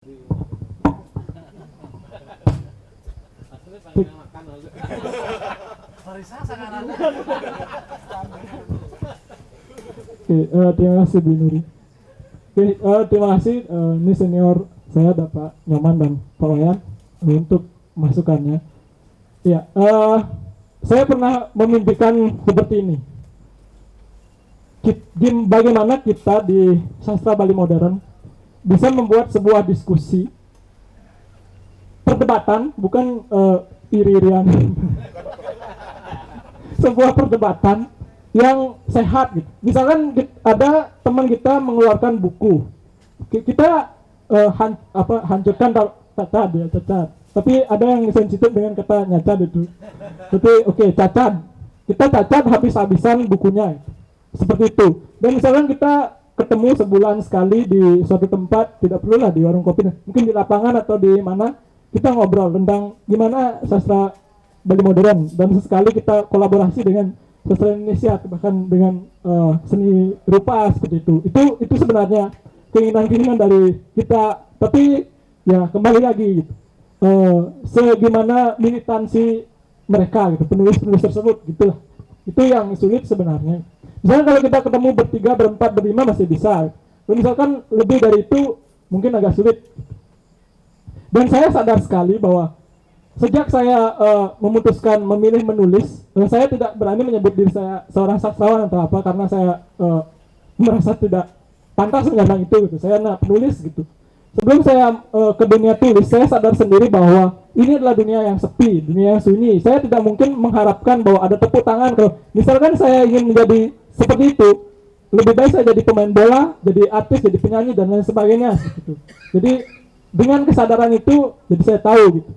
Terima kasih Bu Nuri. Terima kasih ini senior saya Bapak Nyoman dan Pak Wayan untuk masukannya. Ya, saya pernah memimpikan seperti ini. Bagaimana kita di sastra Bali modern bisa membuat sebuah diskusi, perdebatan, bukan iri-irian, sebuah perdebatan yang sehat gitu. Misalkan ada teman kita mengeluarkan buku, kita hancurkan cacat. Tapi ada yang sensitif dengan kata nyacat itu. Tapi oke, cacat. Kita cacat habis-habisan bukunya. Seperti itu. Dan misalkan kita ketemu sebulan sekali di suatu tempat, tidak perlulah di warung kopi, mungkin di lapangan atau di mana, kita ngobrol tentang gimana sastra Bali modern, dan sesekali kita kolaborasi dengan sastra Indonesia, bahkan dengan seni rupa seperti itu. Itu sebenarnya keinginan dari kita. Tapi ya kembali lagi gitu. Segimana militansi mereka gitu, penulis-penulis tersebut gitulah. Itu yang sulit sebenarnya. Misalnya kalau kita ketemu bertiga, berempat, berlima masih bisa. Kalau misalkan lebih dari itu mungkin agak sulit. Dan saya sadar sekali bahwa sejak saya memutuskan memilih menulis, saya tidak berani menyebut diri saya seorang sastrawan atau apa, karena saya merasa tidak pantas menyandang itu gitu. Saya penulis gitu. Sebelum saya ke dunia tulis, saya sadar sendiri bahwa ini adalah dunia yang sepi, dunia yang sunyi. Saya tidak mungkin mengharapkan bahwa ada tepuk tangan. Kalau misalkan saya ingin menjadi seperti itu, lebih baik saya jadi pemain bola, jadi artis, jadi penyanyi, dan lain sebagainya gitu. Jadi dengan kesadaran itu, jadi saya tahu gitu.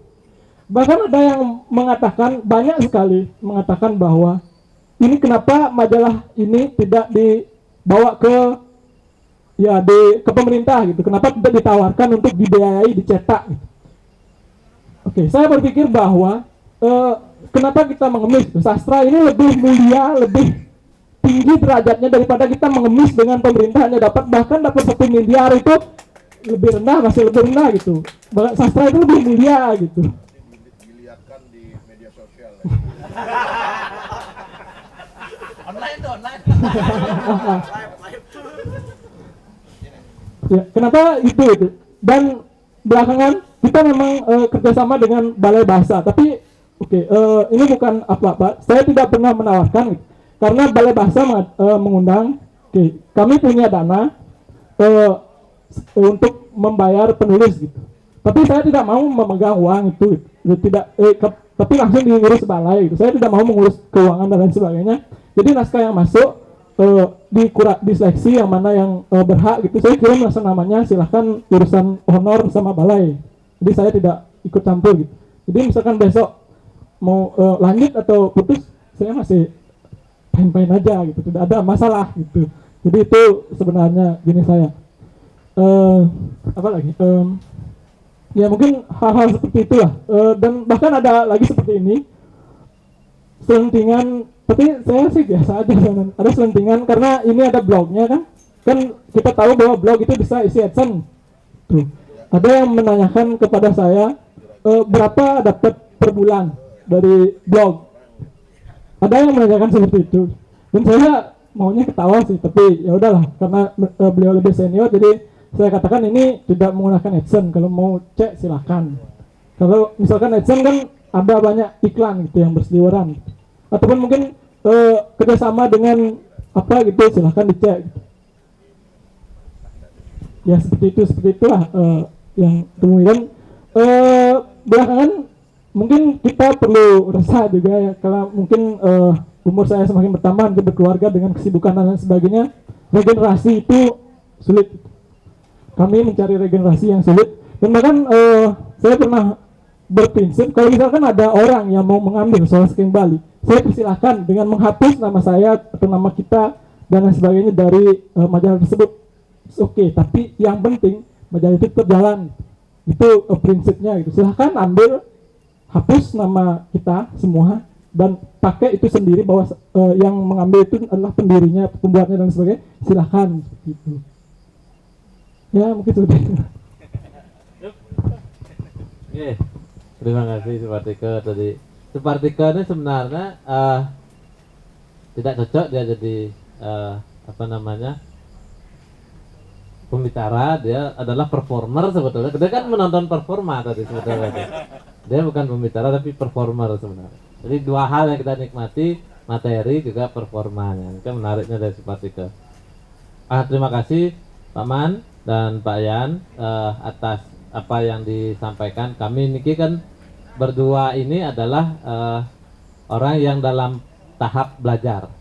Bahkan ada yang mengatakan, banyak sekali mengatakan bahwa ini kenapa majalah ini tidak dibawa ke pemerintah gitu. Kenapa tidak ditawarkan untuk dibiayai, dicetak gitu. Oke, saya berpikir bahwa kenapa kita mengemis? Sastra ini lebih mulia, lebih tinggi derajatnya daripada kita mengemis dengan pemerintah hanya bahkan dapat 1 miliar itu lebih rendah, masih lebih rendah gitu. Sastra itu lebih mulia gitu. Dilihatkan di media sosial. Online. Ya, kenapa itu? Dan belakangan kita memang kerjasama dengan Balai Bahasa. Tapi ini bukan apa-apa. Saya tidak pernah menawarkan gitu. Karena Balai Bahasa mengundang. Kami punya dana untuk membayar penulis gitu. Tapi saya tidak mau memegang uang itu. Tapi langsung diurus balai gitu. Saya tidak mau mengurus keuangan dan lain sebagainya. Jadi naskah yang masuk diseleksi yang mana yang berhak gitu, saya kirim langsung namanya, silahkan urusan honor sama balai. Jadi saya tidak ikut campur gitu. Jadi misalkan besok mau lanjut atau putus, saya masih pain-pain aja gitu, tidak ada masalah gitu. Jadi itu sebenarnya gini saya. Apa lagi? Ya mungkin hal-hal seperti itulah. Dan bahkan ada lagi seperti ini, selentingan. Tapi saya sih biasa aja, ada selentingan karena ini ada blognya kan kita tahu bahwa blog itu bisa isi AdSense. Tuh. Ada yang menanyakan kepada saya berapa dapat per bulan dari blog. Ada yang menanyakan seperti itu. Dan saya maunya ketawa sih, tapi ya udahlah karena beliau lebih senior, jadi saya katakan ini tidak menggunakan AdSense. Kalau mau cek silakan. Kalau misalkan AdSense kan ada banyak iklan gitu yang berseliweran. Ataupun mungkin kerjasama dengan apa gitu, silahkan dicek gitu. Ya seperti itulah yang kemudian belakangan mungkin kita perlu resah juga ya, kalau mungkin umur saya semakin bertambah, nanti berkeluarga dengan kesibukan dan lain sebagainya, regenerasi itu sulit. Kami mencari regenerasi yang sulit, dan bahkan saya pernah berprinsip kalau misalkan ada orang yang mau mengambil soal Saking Bali, saya persilahkan dengan menghapus nama saya atau nama kita dan lain sebagainya dari majalah tersebut. Oke, tapi yang penting majalah itu berjalan. Itu prinsipnya gitu. Silahkan ambil, hapus nama kita semua dan pakai itu sendiri, bahwa yang mengambil itu adalah pendirinya, pembuatnya dan sebagainya. Silahkan seperti itu. Ya mungkin seperti itu. Oke, terima kasih Supartika tadi. Supartika ini sebenarnya tidak cocok dia jadi apa namanya pembicara, dia adalah performer sebetulnya. Dia kan menonton performa tadi sebetulnya. Dia bukan pembicara tapi performer sebenarnya. Jadi dua hal yang kita nikmati, materi juga performanya. Itu menariknya dari Supartika. Terima kasih Pak Man dan Pak Yan atas apa yang disampaikan. Kami niki kan berdua ini adalah orang yang dalam tahap belajar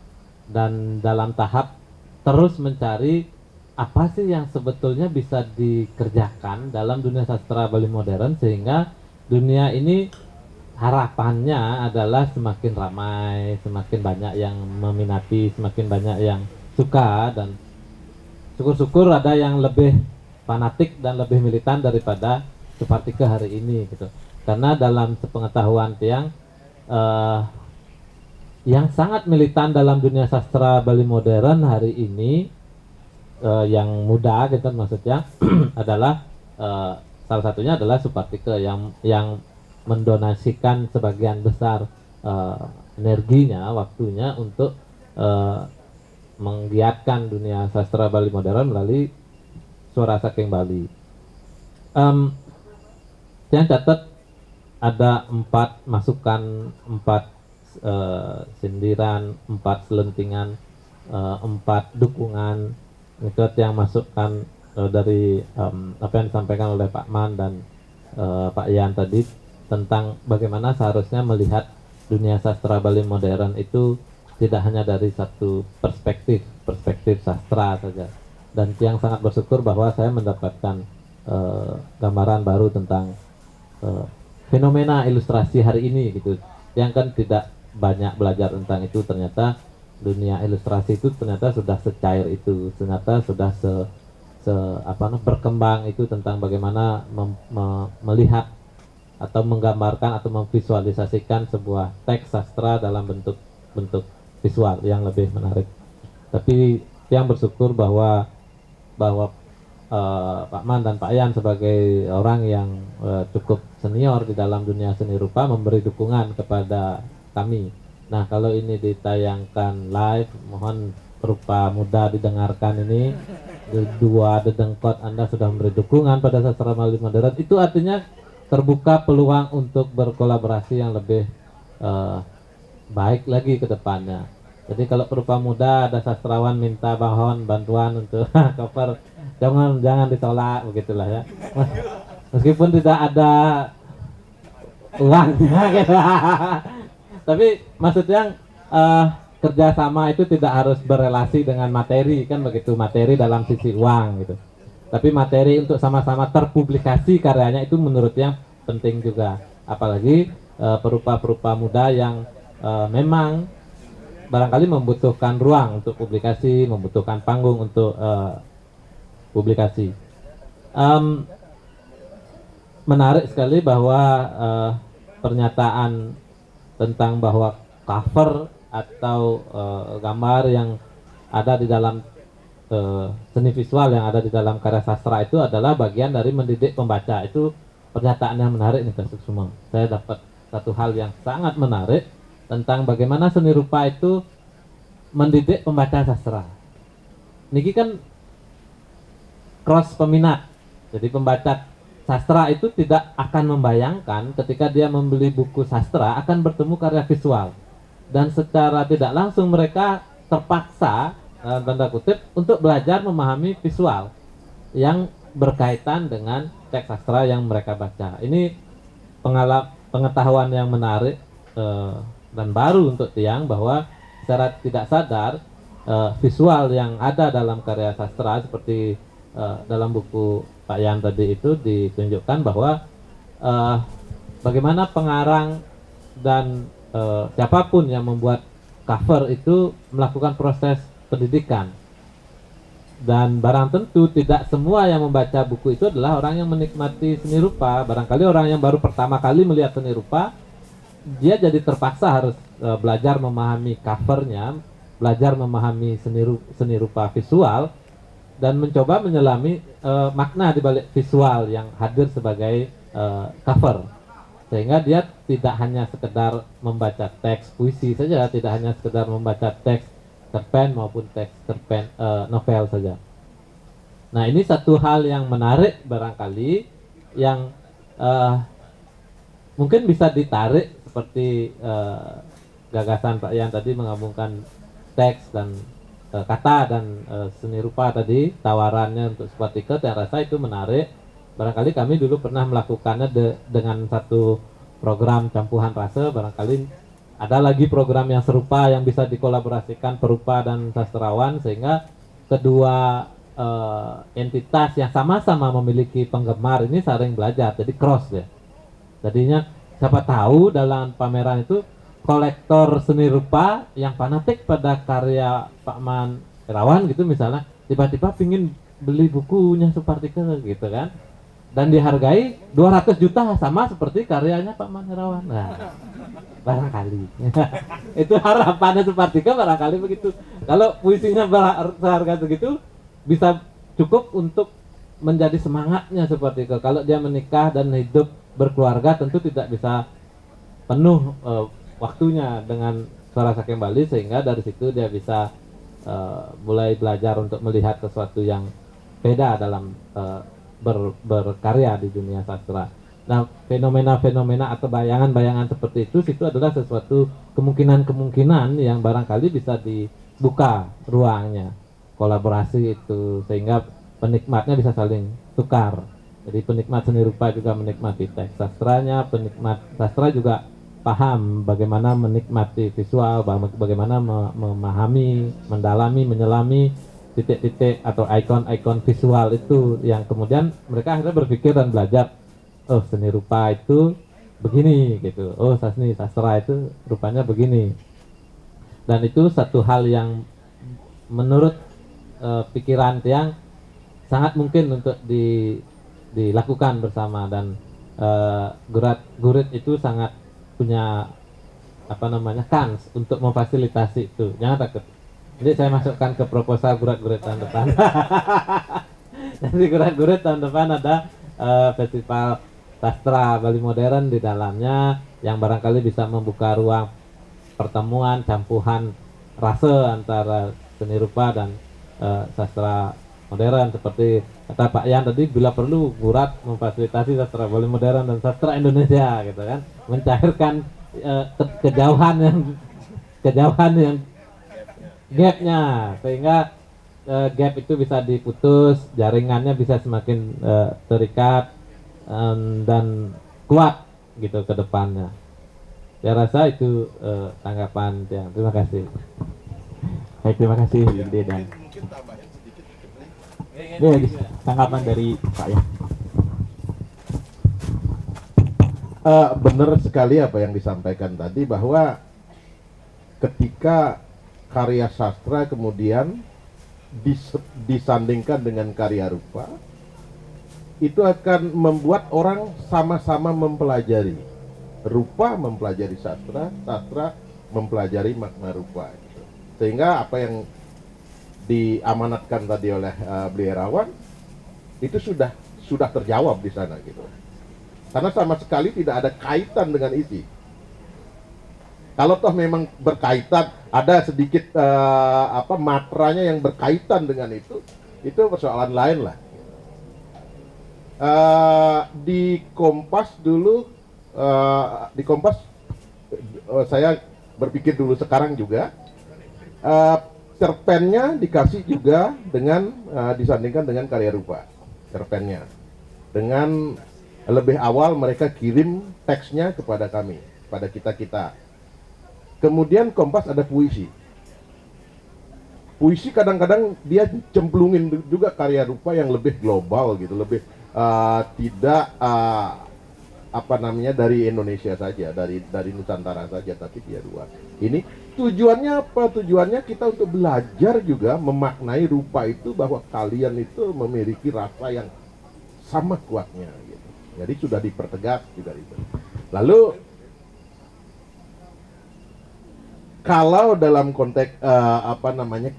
dan dalam tahap terus mencari apa sih yang sebetulnya bisa dikerjakan dalam dunia sastra Bali modern sehingga dunia ini harapannya adalah semakin ramai, semakin banyak yang meminati, semakin banyak yang suka, dan syukur-syukur ada yang lebih fanatik dan lebih militan daripada Supartika hari ini gitu. Karena dalam sepengetahuan Tiang yang sangat militan dalam dunia sastra Bali modern hari ini yang muda gitu maksudnya adalah salah satunya adalah Supartika yang mendonasikan sebagian besar energinya, waktunya untuk menggiatkan dunia sastra Bali modern melalui Suara Saking Bali. Yang catat ada 4 masukan, 4 sindiran, 4 selentingan, 4 dukungan. Itu yang masukkan dari apa yang disampaikan oleh Pak Man dan Pak Yan tadi tentang bagaimana seharusnya melihat dunia sastra Bali modern itu tidak hanya dari satu perspektif sastra saja. Dan yang sangat bersyukur bahwa saya mendapatkan gambaran baru tentang fenomena ilustrasi hari ini gitu. Yang kan tidak banyak belajar tentang itu, ternyata dunia ilustrasi itu ternyata sudah secair itu, ternyata sudah berkembang itu tentang bagaimana melihat atau menggambarkan atau memvisualisasikan sebuah teks sastra dalam bentuk visual yang lebih menarik. Tapi yang bersyukur bahwa Pak Man dan Pak Yan sebagai orang yang cukup senior di dalam dunia seni rupa memberi dukungan kepada kami. Nah, kalau ini ditayangkan live, mohon Rupa Muda didengarkan ini. Dua dedengkot Anda sudah memberi dukungan pada sastra Bali modern. Itu artinya terbuka peluang untuk berkolaborasi yang lebih baik lagi ke depannya. Jadi kalau Rupa Muda ada sastrawan minta bantuan untuk cover, jangan ditolak, begitulah ya. Meskipun tidak ada uangnya gitu. Tapi maksudnya kerjasama itu tidak harus berelasi dengan materi, kan begitu, materi dalam sisi uang gitu. Tapi materi untuk sama-sama terpublikasi karyanya itu menurutnya penting juga. Apalagi perupa-perupa muda yang memang barangkali membutuhkan ruang untuk publikasi, membutuhkan panggung untuk publikasi. Menarik sekali bahwa pernyataan tentang bahwa cover atau gambar yang ada di dalam seni visual yang ada di dalam karya sastra itu adalah bagian dari mendidik pembaca. Itu pernyataan yang menarik nih Kak Suksuma. Saya dapat satu hal yang sangat menarik tentang bagaimana seni rupa itu mendidik pembaca sastra. Niki kan cross peminat. Jadi pembaca sastra itu tidak akan membayangkan ketika dia membeli buku sastra akan bertemu karya visual. Dan secara tidak langsung mereka terpaksa tanda kutip untuk belajar memahami visual yang berkaitan dengan teks sastra yang mereka baca. Ini pengetahuan yang menarik dan baru untuk Tiang bahwa secara tidak sadar visual yang ada dalam karya sastra seperti dalam buku Pak Yan tadi itu ditunjukkan bahwa bagaimana pengarang dan siapapun yang membuat cover itu melakukan proses pendidikan. Dan barang tentu tidak semua yang membaca buku itu adalah orang yang menikmati seni rupa. Barangkali orang yang baru pertama kali melihat seni rupa, dia jadi terpaksa harus belajar memahami covernya, belajar memahami seni rupa visual, dan mencoba menyelami makna di balik visual yang hadir sebagai cover, sehingga dia tidak hanya sekedar membaca teks puisi saja, tidak hanya sekedar membaca teks cerpen maupun teks cerpen novel saja. Nah, ini satu hal yang menarik barangkali yang mungkin bisa ditarik seperti gagasan Pak Yan tadi menggabungkan teks dan kata dan seni rupa tadi, tawarannya untuk sepertikel, saya rasa itu menarik. Barangkali kami dulu pernah melakukannya dengan satu program campuhan rasa, barangkali ada lagi program yang serupa yang bisa dikolaborasikan perupa dan sastrawan, sehingga kedua entitas yang sama-sama memiliki penggemar ini saling belajar, jadi cross ya. Jadinya siapa tahu dalam pameran itu kolektor seni rupa yang fanatik pada karya Pak Man Irawan gitu misalnya, tiba-tiba pingin beli bukunya Supartikel gitu kan, dan dihargai 200 juta sama seperti karyanya Pak Man Irawan. Nah, barangkali itu harapannya Supartikel, barangkali begitu. Kalau puisinya seharga segitu bisa cukup untuk menjadi semangatnya Supartikel. Kalau dia menikah dan hidup berkeluarga tentu tidak bisa penuh waktunya dengan Suara Saking Bali, sehingga dari situ dia bisa mulai belajar untuk melihat sesuatu yang beda dalam berkarya di dunia sastra. Nah, fenomena-fenomena atau bayangan-bayangan seperti itu adalah sesuatu kemungkinan-kemungkinan yang barangkali bisa dibuka ruangnya, kolaborasi itu, sehingga penikmatnya bisa saling tukar. Jadi penikmat seni rupa juga menikmati teks sastranya, penikmat sastra juga paham bagaimana menikmati visual, bagaimana memahami, mendalami, menyelami titik-titik atau ikon-ikon visual itu, yang kemudian mereka akhirnya berpikir dan belajar, oh seni rupa itu begini gitu, oh seni sastra itu rupanya begini. Dan itu satu hal yang menurut pikiran Tiang sangat mungkin untuk dilakukan bersama, dan Gurit itu sangat punya kans untuk memfasilitasi itu. Jangan takut. Jadi saya masukkan ke proposal Gurit tahun depan. Jadi Gurit tahun depan ada festival sastra Bali modern di dalamnya, yang barangkali bisa membuka ruang pertemuan campuhan rasa antara seni rupa dan sastra modern, seperti kata Pak Yan tadi, bila perlu Gurat memfasilitasi sastra Bali modern dan sastra Indonesia gitu kan, mencairkan kejauhan yang gapnya, sehingga gap itu bisa diputus, jaringannya bisa semakin terikat dan kuat gitu ke depannya. Saya rasa itu tanggapan Tiang. Terima kasih. Baik, terima kasih Ide dan Mungkin tambahin sedikit. tanggapan dari Pak ya. Benar sekali apa yang disampaikan tadi, bahwa ketika karya sastra kemudian disandingkan dengan karya rupa, itu akan membuat orang sama-sama mempelajari rupa, mempelajari sastra, sastra mempelajari makna rupa gitu. Sehingga apa yang diamanatkan tadi oleh beliau Irawan itu sudah terjawab di sana gitu. Karena sama sekali tidak ada kaitan dengan isi. Kalau toh memang berkaitan, ada sedikit matranya yang berkaitan dengan itu persoalan lain lah. Di Kompas dulu, saya berpikir dulu, sekarang juga cerpennya dikasih juga dengan disandingkan dengan karya rupa. Cerpennya dengan lebih awal mereka kirim teksnya kepada kami, pada kita. Kemudian Kompas ada puisi. Puisi kadang-kadang dia cemplungin juga karya rupa yang lebih global gitu, lebih tidak dari Indonesia saja, dari Nusantara saja, tapi dia luar. Ini tujuannya apa? Tujuannya kita untuk belajar juga memaknai rupa itu, bahwa kalian itu memiliki rasa yang sama kuatnya gitu. Jadi sudah dipertegas juga itu. Lalu kalau dalam konteks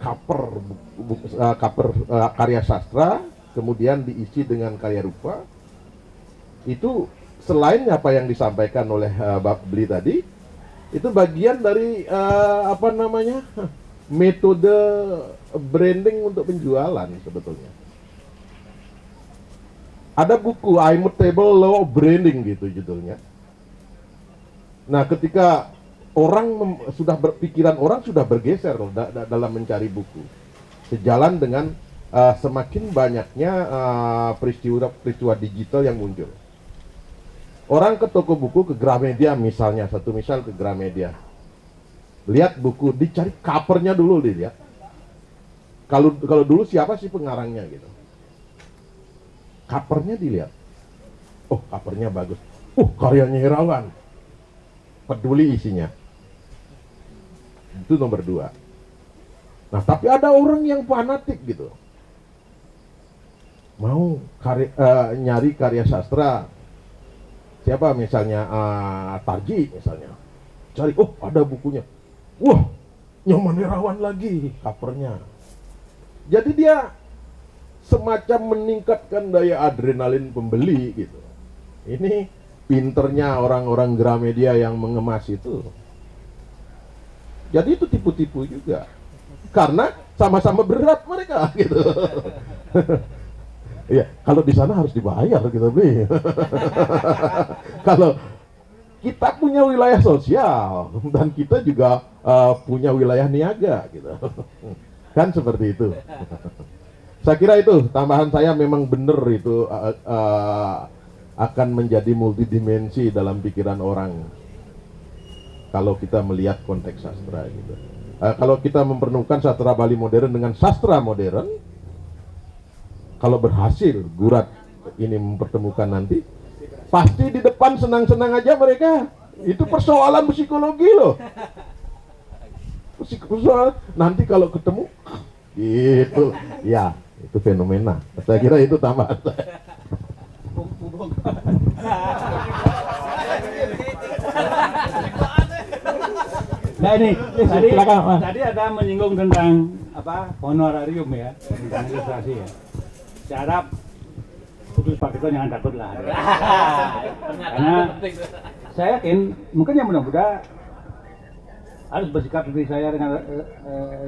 cover karya sastra kemudian diisi dengan karya rupa, itu selain apa yang disampaikan oleh Bapak Beli tadi, itu bagian dari metode branding untuk penjualan sebetulnya. Ada buku Immutable Law of Branding gitu judulnya. Nah, ketika orang sudah bergeser dalam mencari buku, sejalan dengan semakin banyaknya peristiwa digital yang muncul. Orang ke toko buku, ke Gramedia misalnya, satu misal ke Gramedia, lihat buku, dicari covernya dulu dilihat. Kalau dulu siapa sih pengarangnya gitu, covernya dilihat. Oh, covernya bagus. Karyanya Irawan. Peduli isinya. Itu nomor 2. Nah, tapi ada orang yang fanatik gitu, mau nyari karya sastra. Siapa misalnya Tarji misalnya, cari, ada bukunya, wah, Nyoman Irawan lagi covernya. Jadi dia semacam meningkatkan daya adrenalin pembeli gitu. Ini pinternya orang-orang Gramedia yang mengemas itu. Jadi itu tipu-tipu juga, karena sama-sama berat mereka gitu. Ya, kalau di sana harus dibayar kita beli. Kalau kita punya wilayah sosial dan kita juga punya wilayah niaga gitu. Kan seperti itu. Saya kira itu tambahan saya, memang benar itu akan menjadi multidimensi dalam pikiran orang kalau kita melihat konteks sastra gitu. Kalau kita mempertemukan sastra Bali modern dengan sastra modern, kalau berhasil Gurat ini mempertemukan nanti, pasti di depan senang-senang aja mereka. Itu persoalan psikologi loh. Persoalan nanti kalau ketemu gitu. Ya, itu fenomena. Saya kira itu tambahan saya. Nah ini, silakan, Mas. tadi ada menyinggung tentang honorarium ya, tentang ilustrasi ya. Saya harap Kudus Pak Ketua jangan takut lah. Karena saya yakin mungkin yang muda-muda harus bersikap seperti saya dengan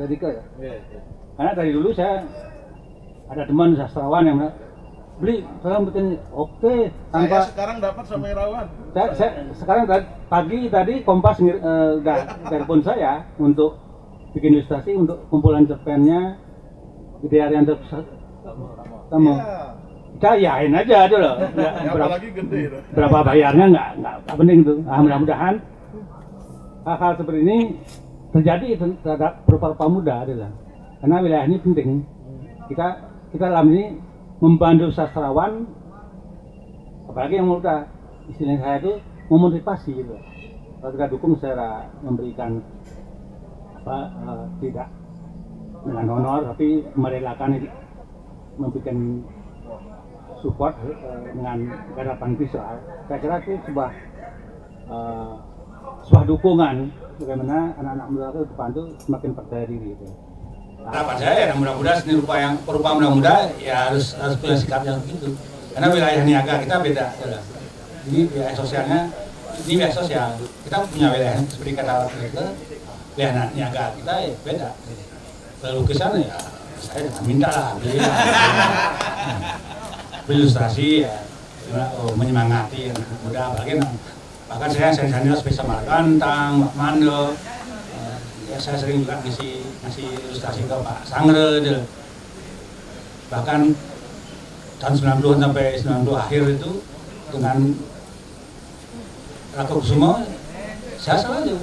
Radika ya. Karena dari dulu saya ada teman sastrawan yang Beli, sekarang bikin oke tanpa. Saya sekarang dapat sama Irawan. Saya sekarang pagi tadi Kompas udah telepon saya untuk bikin ilustrasi untuk kumpulan cerpennya Gede Arianto kamu. Kita yain aja dulu. Apalagi gede itu. Berapa bayarnya nggak penting tuh. Nah, mudah-mudahan hal-hal seperti ini terjadi terhadap beberapa muda adalah karena wilayah ini penting. Kita dalam ini membantu sastrawan, apalagi yang muda, istilah saya itu memotivasi gitu. Kalau kita dukung secara memberikan tidak dengan honor, tapi merelakan memberikan support dengan garapan visual. Saya kira itu sebuah dukungan bagaimana anak-anak muda itu depan itu semakin percaya diri gitu. Harapan saya ya mudah-mudahan seni rupa yang berupa muda-muda ya harus punya sikap yang begitu. Karena wilayah niaga kita beda. Ini wilayah sosialnya, ini wilayah sosial. Kita punya wilayah seperti kata waktu itu, wilayah niaga kita ya beda. Lukisan ya saya minta lah beli ilustrasi ya, menyemangati anak muda. Bahkan saya spesial Markantang, Mak Mando. Ya, saya sering juga ngasih ilustrasi ke Pak Sangre deh. Bahkan tahun 90 sampai 90 akhir itu dengan Raka Kusuma saya selalu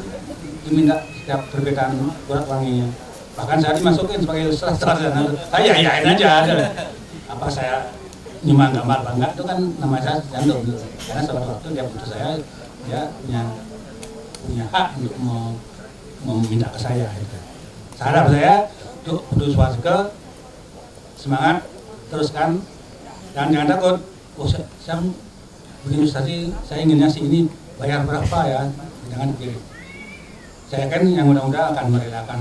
diminta setiap terbitan Kurat Wanginya. Bahkan saya dimasukin sebagai ilustrator. Saya yain aja deh. Apa saya nyumbang gambar bangga itu kan nama saya Jando. Karena suatu waktu dia putus saya, dia punya hak untuk meminta ke saya gitu. Harap saya untuk Kudus Warga semangat teruskan dan jangan takut. Saya bikin ilustrasi, saya inginnya sih ini bayar berapa ya, jangan pilih. Saya kan yang mudah-mudahan akan merelakan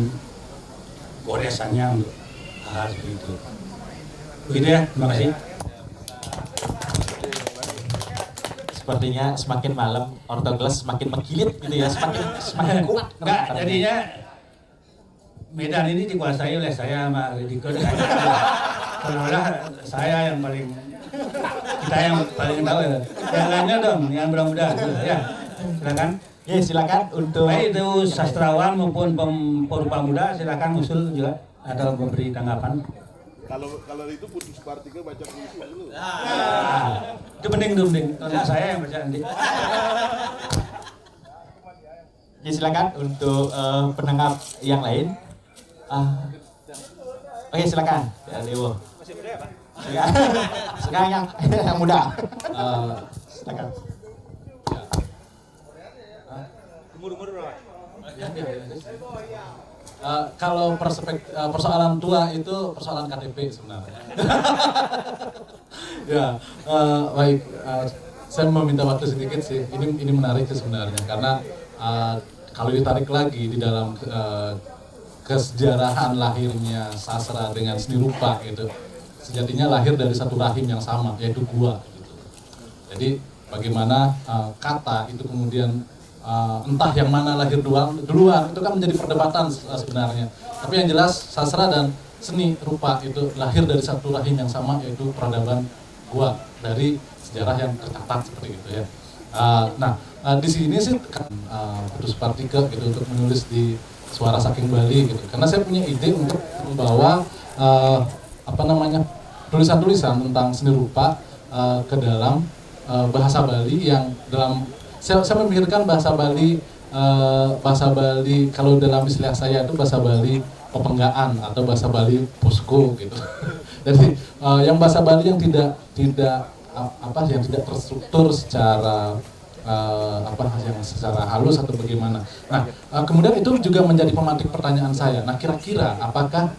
goresannya untuk hal seperti itu. Begitu ya, terima kasih. sepertinya semakin malam ortoglas semakin mengkilit gitu ya, semakin kuat. Enggak, jadinya Medan ini dikuasai oleh saya sama Ridiko. Seolah-olah saya yang paling, kita yang paling tahu ya. Yang lainnya dong, yang muda-muda. Ya, silakan. Ya silakan untuk Baik itu sastrawan maupun pemurba muda, silakan usul juga atau memberi tanggapan. Kalau itu putus partikel baca puisi dulu. Itu mending. Kalau saya yang baca nanti. ya silakan untuk pendengar yang lain. Oke silakan. Ya, Dewo. Masih muda ya Pak? Sekarang yang muda. Silakan. Umur berapa? Kalau persoalan tua itu persoalan KTP sebenarnya. Ya, baik. Saya meminta waktu sedikit sih. Ini menarik sih sebenarnya karena kalau ditarik lagi di dalam kesejarahan lahirnya sastra dengan seni rupa gitu, sejatinya lahir dari satu rahim yang sama, yaitu gua. Gitu. Jadi bagaimana kata itu kemudian entah yang mana lahir duluan itu kan menjadi perdebatan sebenarnya. Tapi yang jelas sastra dan seni rupa itu lahir dari satu rahim yang sama, yaitu peradaban gua dari sejarah yang tercatat seperti itu ya. Di sini sih putus partikel gitu untuk menulis di Suara Saking Bali gitu. Karena saya punya ide untuk membawa tulisan-tulisan tentang seni rupa ke dalam bahasa Bali yang dalam saya memikirkan bahasa Bali kalau dalam istilah saya itu bahasa Bali pepenggaan atau bahasa Bali posko gitu. Jadi yang bahasa Bali yang tidak terstruktur secara yang secara halus atau bagaimana. Nah, kemudian itu juga menjadi pemantik pertanyaan saya. Nah, kira-kira apakah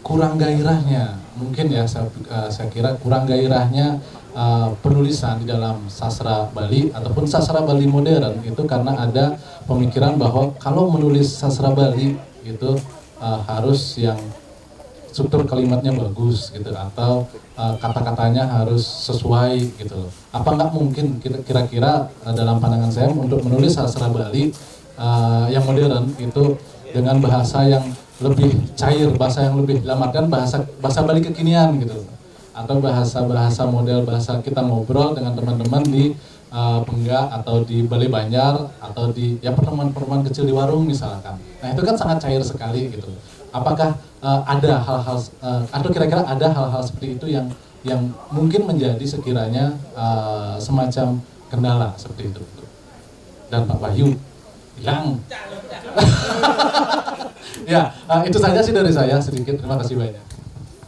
kurang gairahnya, mungkin ya saya kira kurang gairahnya penulisan di dalam sastra Bali ataupun sastra Bali modern itu karena ada pemikiran bahwa kalau menulis sastra Bali itu harus yang struktur kalimatnya bagus gitu atau kata-katanya harus sesuai gitu loh. Apa nggak mungkin kira-kira dalam pandangan saya untuk menulis sastra Bali yang modern itu dengan bahasa yang lebih cair, bahasa yang lebih dalam artian bahasa Bali kekinian gitu loh. Atau bahasa model bahasa kita ngobrol dengan teman-teman di Pengga atau di Balai Banjar atau di pertemuan-pertemuan kecil di warung misalkan. Nah itu kan sangat cair sekali gitu. Apakah ada hal-hal atau kira-kira ada hal-hal seperti itu yang mungkin menjadi sekiranya semacam kendala seperti itu. Dan Pak Wahyu bilang. Ya, itu saja sih dari saya sedikit. Terima kasih banyak.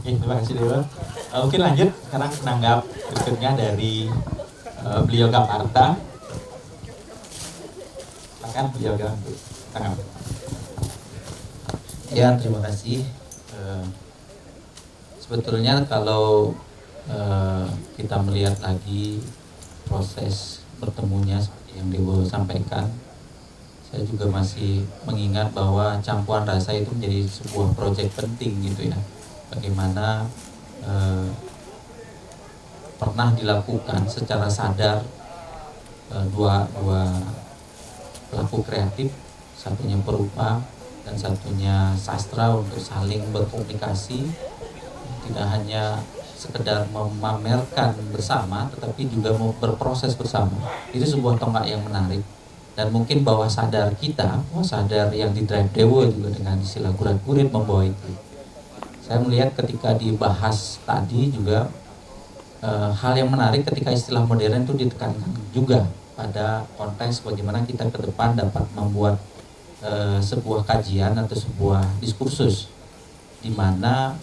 Oke, terima kasih Dewa. Mungkin lanjut sekarang menanggap berikutnya dari beliau Gamarta. Silakan beliau Gamarta. Ya, terima kasih. Sebetulnya kalau kita melihat lagi proses bertemunya seperti yang Dewo sampaikan, saya juga masih mengingat bahwa campuran rasa itu menjadi sebuah proyek penting gitu ya. Bagaimana pernah dilakukan secara sadar dua pelaku kreatif, satunya perupa dan satunya sastra untuk saling berkomunikasi, tidak hanya sekedar memamerkan bersama tetapi juga mau berproses bersama. Itu sebuah tonggak yang menarik. Dan mungkin bawah sadar kita, bawah sadar yang di Drive Dewo juga dengan istilah gurat-gurit membawa itu. Saya melihat ketika dibahas tadi juga hal yang menarik ketika istilah modern itu ditekankan juga pada konteks bagaimana kita ke depan dapat membuat sebuah kajian atau sebuah diskursus di mana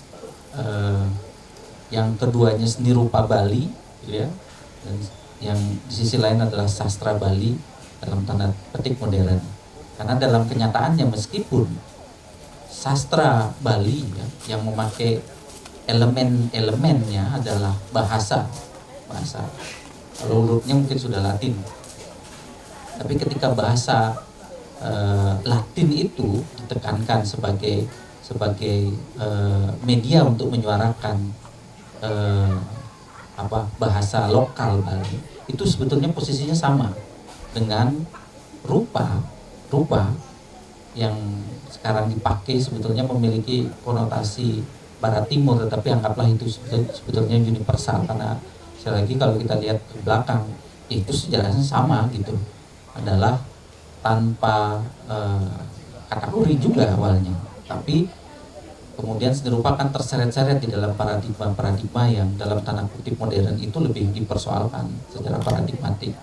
yang keduanya seni rupa Bali gitu ya, dan yang di sisi lain adalah sastra Bali dalam tanda petik modern. Karena dalam kenyataannya meskipun sastra Bali ya, yang memakai elemen-elemennya adalah bahasa. Kalau hurufnya mungkin sudah Latin. Tapi ketika bahasa Latin itu ditekankan sebagai media untuk menyuarakan bahasa lokal Bali itu sebetulnya posisinya sama dengan rupa yang sekarang dipakai sebetulnya memiliki konotasi barat timur, tetapi anggaplah itu sebetulnya universal, karena sekali lagi kalau kita lihat ke belakang itu sejarahnya sama gitu, adalah tanpa kategori juga awalnya, tapi kemudian seni rupa kan terseret-seret di dalam paradigma yang dalam tanda kutip modern itu lebih dipersoalkan secara paradigmatik.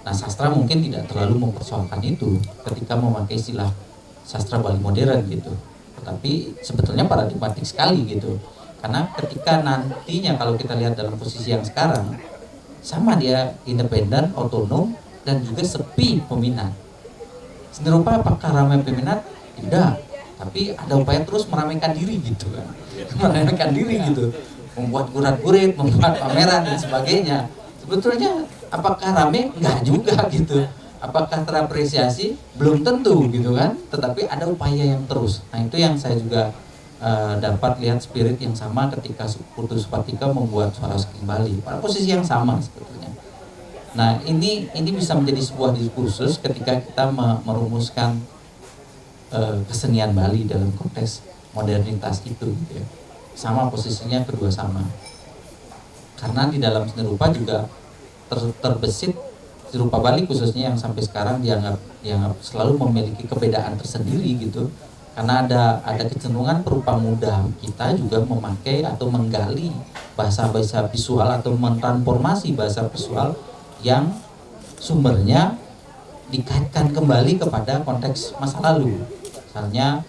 Nah, sastra mungkin tidak terlalu mempersoalkan itu ketika memakai istilah sastra Bali modern gitu. Tetapi sebetulnya paradigmatik sekali gitu. Karena ketika nantinya kalau kita lihat dalam posisi yang sekarang, sama dia independen, otonom, dan juga sepi peminat. Seni rupa apakah ramai peminat? Tidak. Tapi ada upaya terus meramaikan diri gitu kan. Meramaikan diri gitu. Membuat gurat-gurit, membuat pameran dan sebagainya. Sebetulnya apakah rame? Enggak juga gitu. Apakah terapresiasi? Belum tentu gitu kan. Tetapi ada upaya yang terus. Nah, itu yang saya juga dapat lihat spirit yang sama ketika Putu Supartika membuat Suara Saking Bali. Pada posisi yang sama sebetulnya. Nah, ini bisa menjadi sebuah diskursus ketika kita merumuskan kesenian Bali dalam konteks modernitas itu gitu ya. Sama posisinya kedua sama. Karena di dalam seni rupa juga terbesit seni rupa Bali khususnya yang sampai sekarang dianggap selalu memiliki kebedaan tersendiri gitu. Karena ada kecenderungan perupa muda kita juga memakai atau menggali bahasa-bahasa visual atau mentransformasi bahasa visual yang sumbernya dikaitkan kembali kepada konteks masa lalu. Misalnya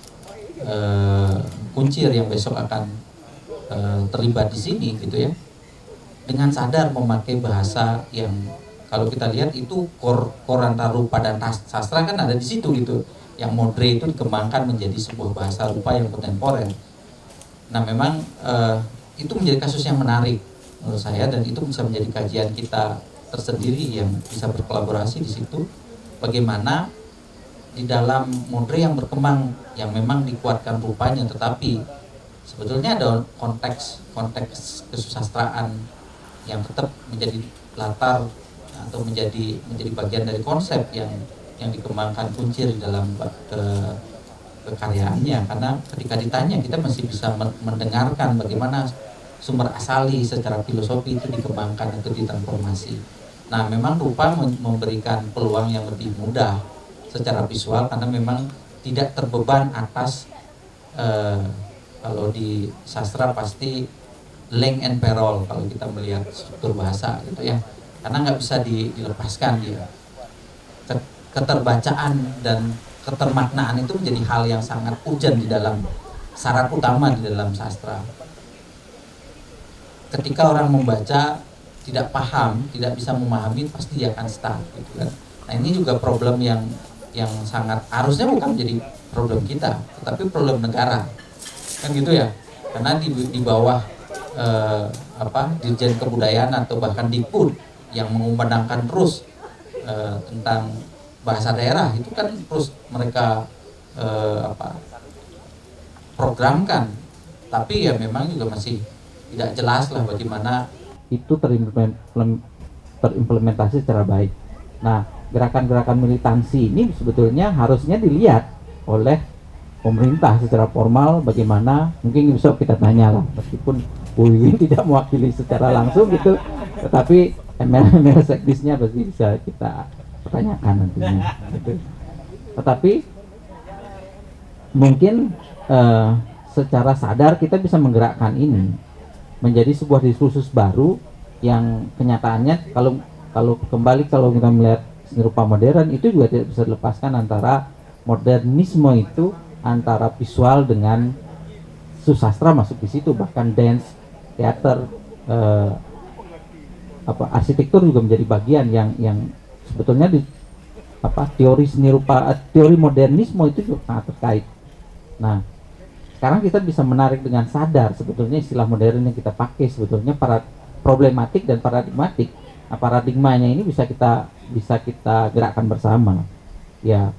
Kuncir yang besok akan terlibat di sini gitu ya, dengan sadar memakai bahasa yang kalau kita lihat itu core antara rupa dan sastra kan ada di situ gitu. Yang modre itu dikembangkan menjadi sebuah bahasa rupa yang kontemporer. Nah, memang itu menjadi kasus yang menarik menurut saya, dan itu bisa menjadi kajian kita tersendiri yang bisa berkolaborasi di situ. Bagaimana di dalam modre yang berkembang yang memang dikuatkan rupanya, tetapi sebetulnya ada konteks kesusastraan yang tetap menjadi latar atau menjadi bagian dari konsep yang dikembangkan Kuncir di dalam kekaryaannya. Karena ketika ditanya kita masih bisa mendengarkan bagaimana sumber asali secara filosofi itu dikembangkan atau ditransformasi. Nah, memang rupa memberikan peluang yang lebih mudah secara visual karena memang tidak terbeban atas kalau di sastra pasti length and parole kalau kita melihat struktur bahasa gitu ya, karena nggak bisa dilepaskan dia. Keterbacaan dan ketermaknaan itu menjadi hal yang sangat urgent di dalam syarat utama di dalam sastra. Ketika orang membaca tidak paham, tidak bisa memahami, pasti dia akan stuck gitu kan. Nah, ini juga problem yang sangat harusnya bukan menjadi problem kita, tetapi problem negara kan gitu ya. Karena di bawah Dirjen Kebudayaan atau bahkan Dikbud yang mengumandangkan terus tentang bahasa daerah itu kan terus mereka programkan, tapi ya memang juga masih tidak jelas lah bagaimana itu terimplementasi secara baik. Nah, gerakan-gerakan militansi ini sebetulnya harusnya dilihat oleh pemerintah secara formal bagaimana, mungkin besok kita tanya lah, meskipun Bu Wiwin tidak mewakili secara langsung gitu, tetapi ML sekdisnya pasti bisa kita pertanyakan nantinya gitu. Tetapi mungkin secara sadar kita bisa menggerakkan ini menjadi sebuah diskursus baru yang kenyataannya kalau kita melihat seni rupa modern itu juga tidak bisa dilepaskan antara modernisme itu antara visual dengan susastra masuk di situ, bahkan dance, teater, arsitektur juga menjadi bagian yang sebetulnya teori seni rupa, teori modernisme itu juga sangat terkait. Nah, sekarang kita bisa menarik dengan sadar sebetulnya istilah modern yang kita pakai sebetulnya para problematik dan paradigmatik. Nah, paradigmanya ini bisa kita gerakkan bersama ya.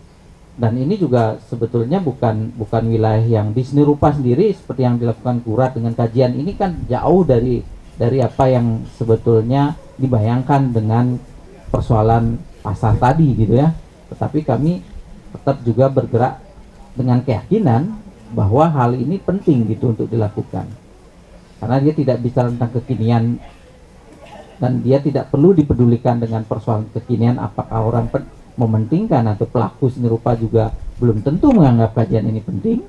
Dan ini juga sebetulnya bukan wilayah yang di seni rupa sendiri seperti yang dilakukan Kurat dengan kajian ini kan jauh dari dari apa yang sebetulnya dibayangkan dengan persoalan pasar tadi gitu ya. Tetapi kami tetap juga bergerak dengan keyakinan bahwa hal ini penting gitu untuk dilakukan, karena dia tidak bicara tentang kekinian dan dia tidak perlu dipedulikan dengan persoalan kekinian. Apakah orang mementingkan atau pelaku seni rupa juga belum tentu menganggap kajian ini penting,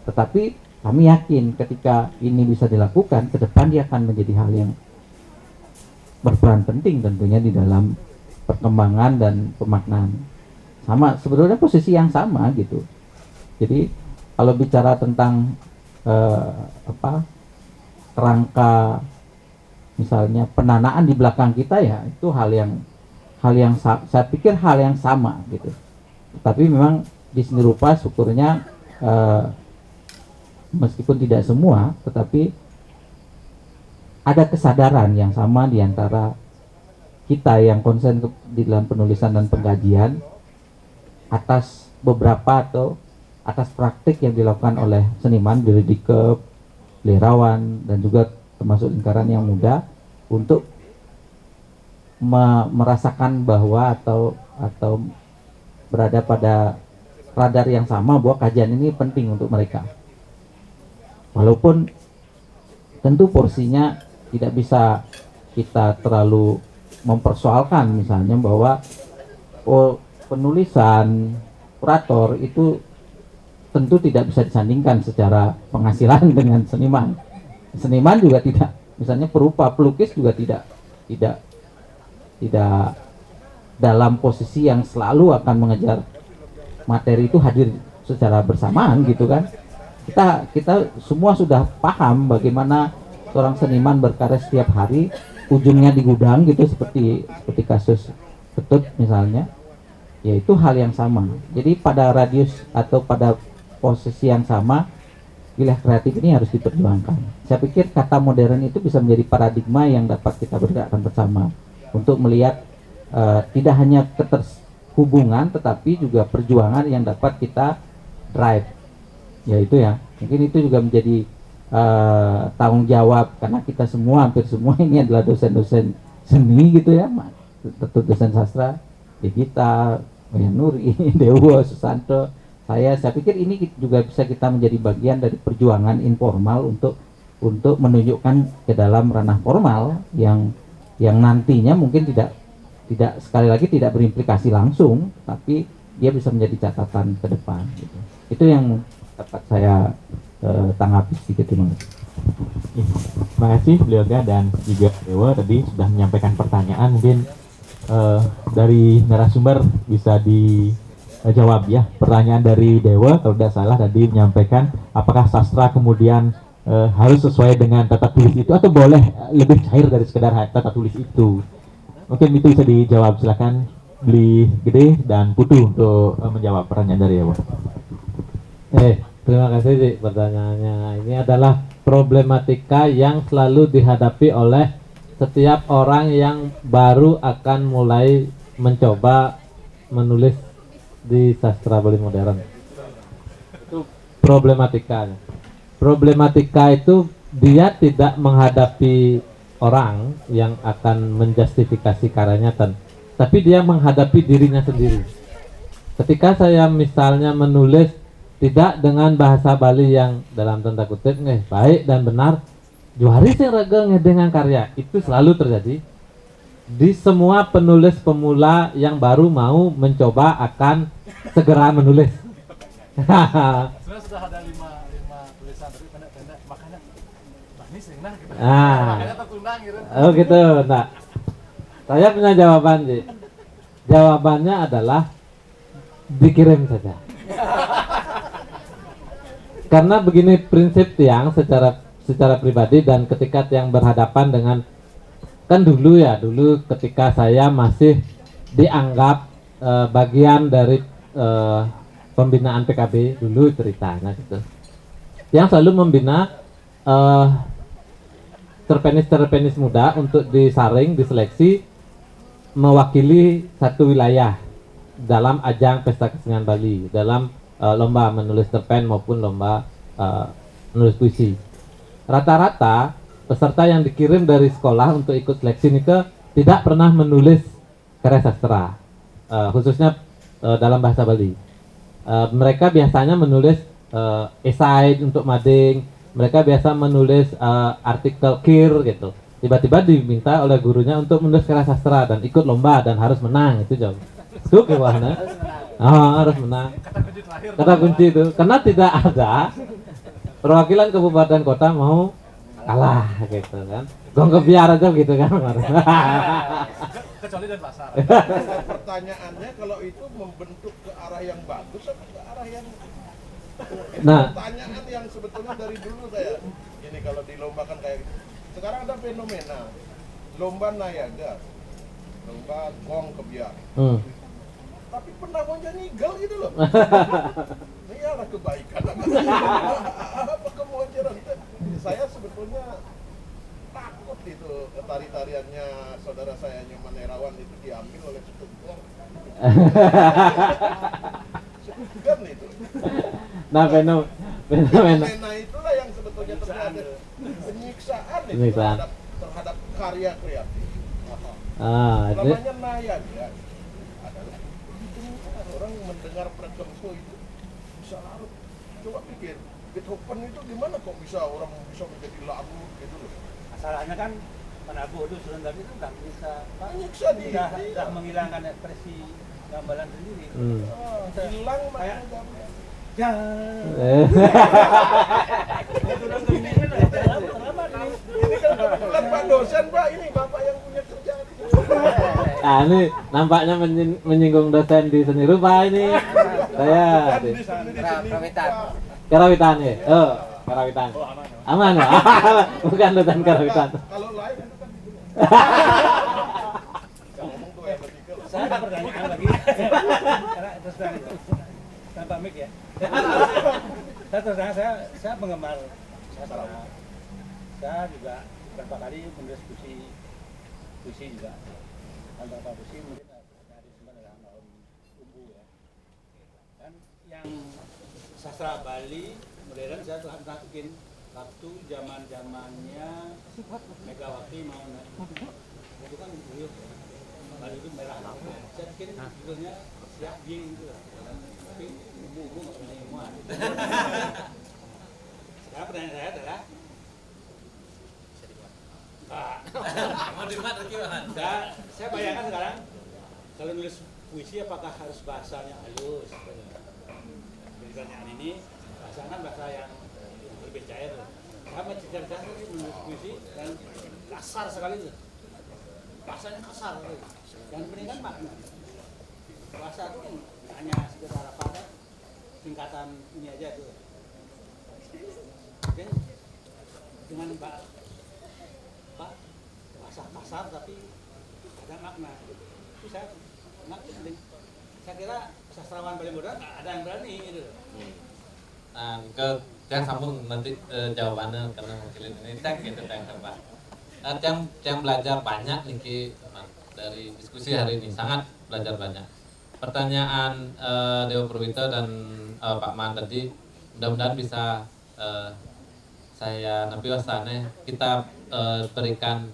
tetapi kami yakin ketika ini bisa dilakukan ke depan dia akan menjadi hal yang berperan penting tentunya di dalam perkembangan dan pemaknaan. Sama sebetulnya posisi yang sama gitu. Jadi kalau bicara tentang kerangka misalnya pendanaan di belakang kita, ya itu hal yang saya pikir hal yang sama gitu. Tapi memang di seni rupa syukurnya meskipun tidak semua, tetapi ada kesadaran yang sama di antara kita yang konsen di dalam penulisan dan pengkajian atas beberapa atau atas praktik yang dilakukan oleh seniman, Dike, Lirawan, dan juga termasuk lingkaran yang muda untuk merasakan bahwa atau berada pada radar yang sama bahwa kajian ini penting untuk mereka. Walaupun tentu porsinya tidak bisa kita terlalu mempersoalkan, misalnya bahwa penulisan kurator itu tentu tidak bisa disandingkan secara penghasilan dengan seniman. Seniman juga tidak, misalnya perupa, pelukis juga tidak dalam posisi yang selalu akan mengejar materi itu hadir secara bersamaan gitu kan. Kita semua sudah paham bagaimana seorang seniman berkarya setiap hari, ujungnya di gudang gitu, seperti kasus Ketut misalnya. Ya itu hal yang sama. Jadi pada radius atau pada posisi yang sama, wilayah kreatif ini harus diperjuangkan. Saya pikir kata modern itu bisa menjadi paradigma yang dapat kita bergerakkan bersama untuk melihat tidak hanya keterhubungan, tetapi juga perjuangan yang dapat kita drive. Ya itu ya, mungkin itu juga menjadi tanggung jawab, karena kita semua, hampir semua ini adalah dosen-dosen seni gitu ya, tentu dosen sastra, Gita, Nuri, Dewo, Susanto, saya pikir ini juga bisa kita menjadi bagian dari perjuangan informal untuk menunjukkan ke dalam ranah formal yang nantinya mungkin tidak sekali lagi tidak berimplikasi langsung, tapi dia bisa menjadi catatan ke depan gitu. Itu yang dapat saya tanggapi sedikit. Terima kasih beliau dan juga Dewa tadi sudah menyampaikan pertanyaan. Mungkin dari narasumber bisa dijawab ya. Pertanyaan dari Dewa kalau tidak salah tadi menyampaikan apakah sastra kemudian harus sesuai dengan tata tulis itu atau boleh lebih cair dari sekedar tata tulis itu. Mungkin itu bisa dijawab, silakan Beli Gede dan Putu untuk menjawab pertanyaan dari Dewa. Terima kasih sih pertanyaannya. Ini adalah problematika yang selalu dihadapi oleh setiap orang yang baru akan mulai mencoba menulis di sastra Bali modern. Itu problematikanya. Problematika itu dia tidak menghadapi orang yang akan menjustifikasi karyanya, tapi dia menghadapi dirinya sendiri. Ketika saya misalnya menulis tidak dengan bahasa Bali yang dalam tanda kutip baik dan benar, juari sing rega dengan karya, itu selalu terjadi di semua penulis pemula yang baru mau mencoba akan segera menulis. Sebenarnya sudah ada lima tulisan tapi pendek-pendek, makanya manis gitu. Makanya tertunda gitu. Oh gitu. Nah, saya punya jawaban sih. Jawabannya adalah dikirim saja. Karena begini prinsip Tiang secara pribadi, dan ketika Tiang berhadapan dengan, kan dulu ketika saya masih dianggap bagian dari pembinaan PKB dulu ceritanya gitu, Tiang selalu membina terpenis muda untuk disaring, diseleksi mewakili satu wilayah dalam ajang pesta kesenian Bali, dalam lomba menulis cerpen maupun lomba menulis puisi. Rata-rata peserta yang dikirim dari sekolah untuk ikut seleksi Nike tidak pernah menulis karya sastra, khususnya dalam bahasa Bali. Mereka biasanya menulis esai untuk mading, mereka biasa menulis artikel kir gitu. Tiba-tiba diminta oleh gurunya untuk menulis karya sastra dan ikut lomba dan harus menang, itu jauh. Itu kewahana. Harus menang. Kata kunci itu, karena tidak ada perwakilan kabupaten kota mau kalah gitu kan. Gong kebiar aja gitu kan. Kecuali dan pasar. Pertanyaannya kalau itu membentuk ke arah yang bagus atau ke arah yang pertanyaan yang sebetulnya dari dulu saya ini kalau dilombakan kayak gitu. Sekarang ada fenomena lomba nayaga, lomba gong kebiar. Tapi penamanya nigal gitu loh. Ini adalah kebaikan apa kemujaran. Saya sebetulnya takut itu tari-tariannya saudara saya Nyoman Herawan itu diambil oleh sekumpulan. Segan itu. Nah, fenomena itulah yang sebetulnya terjadi penyiksaan itu terhadap karya kreatif. Namanya nayaga adalah orang mendengar Prekempo itu bisa larut. Coba pikir, Beethoven itu gimana kok bisa orang bisa menjadi larut gitu loh. Masalahnya kan penabuh itu sebenarnya itu nggak bisa sudah menghilangkan ekspresi gambaran sendiri. Hilang kayak ya. Ini kan kebetulan Pak dosen Pak, ini Bapak yang punya kerjaan. Nah, ini nampaknya menyinggung dosen di seni rupa ini. Saya karawitan ya. Karawitan. Aman ya? Bukan dosen karawitan. Kalau lain itu kan saya ada pertanyaan lagi. Karena terus tanpa mic ya. Saya penggemar sastra. Saya juga beberapa kali menulis puisi juga. Beberapa puisi mungkin dari sebenarnya Om Umbu ya. Dan yang sastra Bali modern saya telah bikin waktu zaman-zamannya Megawati mau itu kan beliau Bali itu merah. Saya bikin judulnya Siap Ging itu. Tapi Umbu nggak pernah muat. Sekarang pertanyaan saya adalah mau dimuat gimana? Saya bayangkan sekarang kalau nulis puisi apakah harus bahasanya halus? Jadi pertanyaan ini bahasa kan bahasa yang lebih cair. Saya mencerita menulis puisi dan kasar sekali itu. Bahasanya kasar. Yang penting kan makna. Bahasa itu kan hanya sekedar apa singkatan ini aja itu. Mungkin dengan bahasa kasar tapi ada makna. Itu saya penting. Saya kira sastrawan Bali modern ada yang berani gitu. Nah, yang sambung nanti jawabannya karena mungkin ini cek gitu Pak. Yang belajar banyak nih dari diskusi hari ini, sangat belajar banyak. Pertanyaan Dewa Purwito dan Pak Man tadi mudah-mudahan bisa saya nabi wasane kita berikan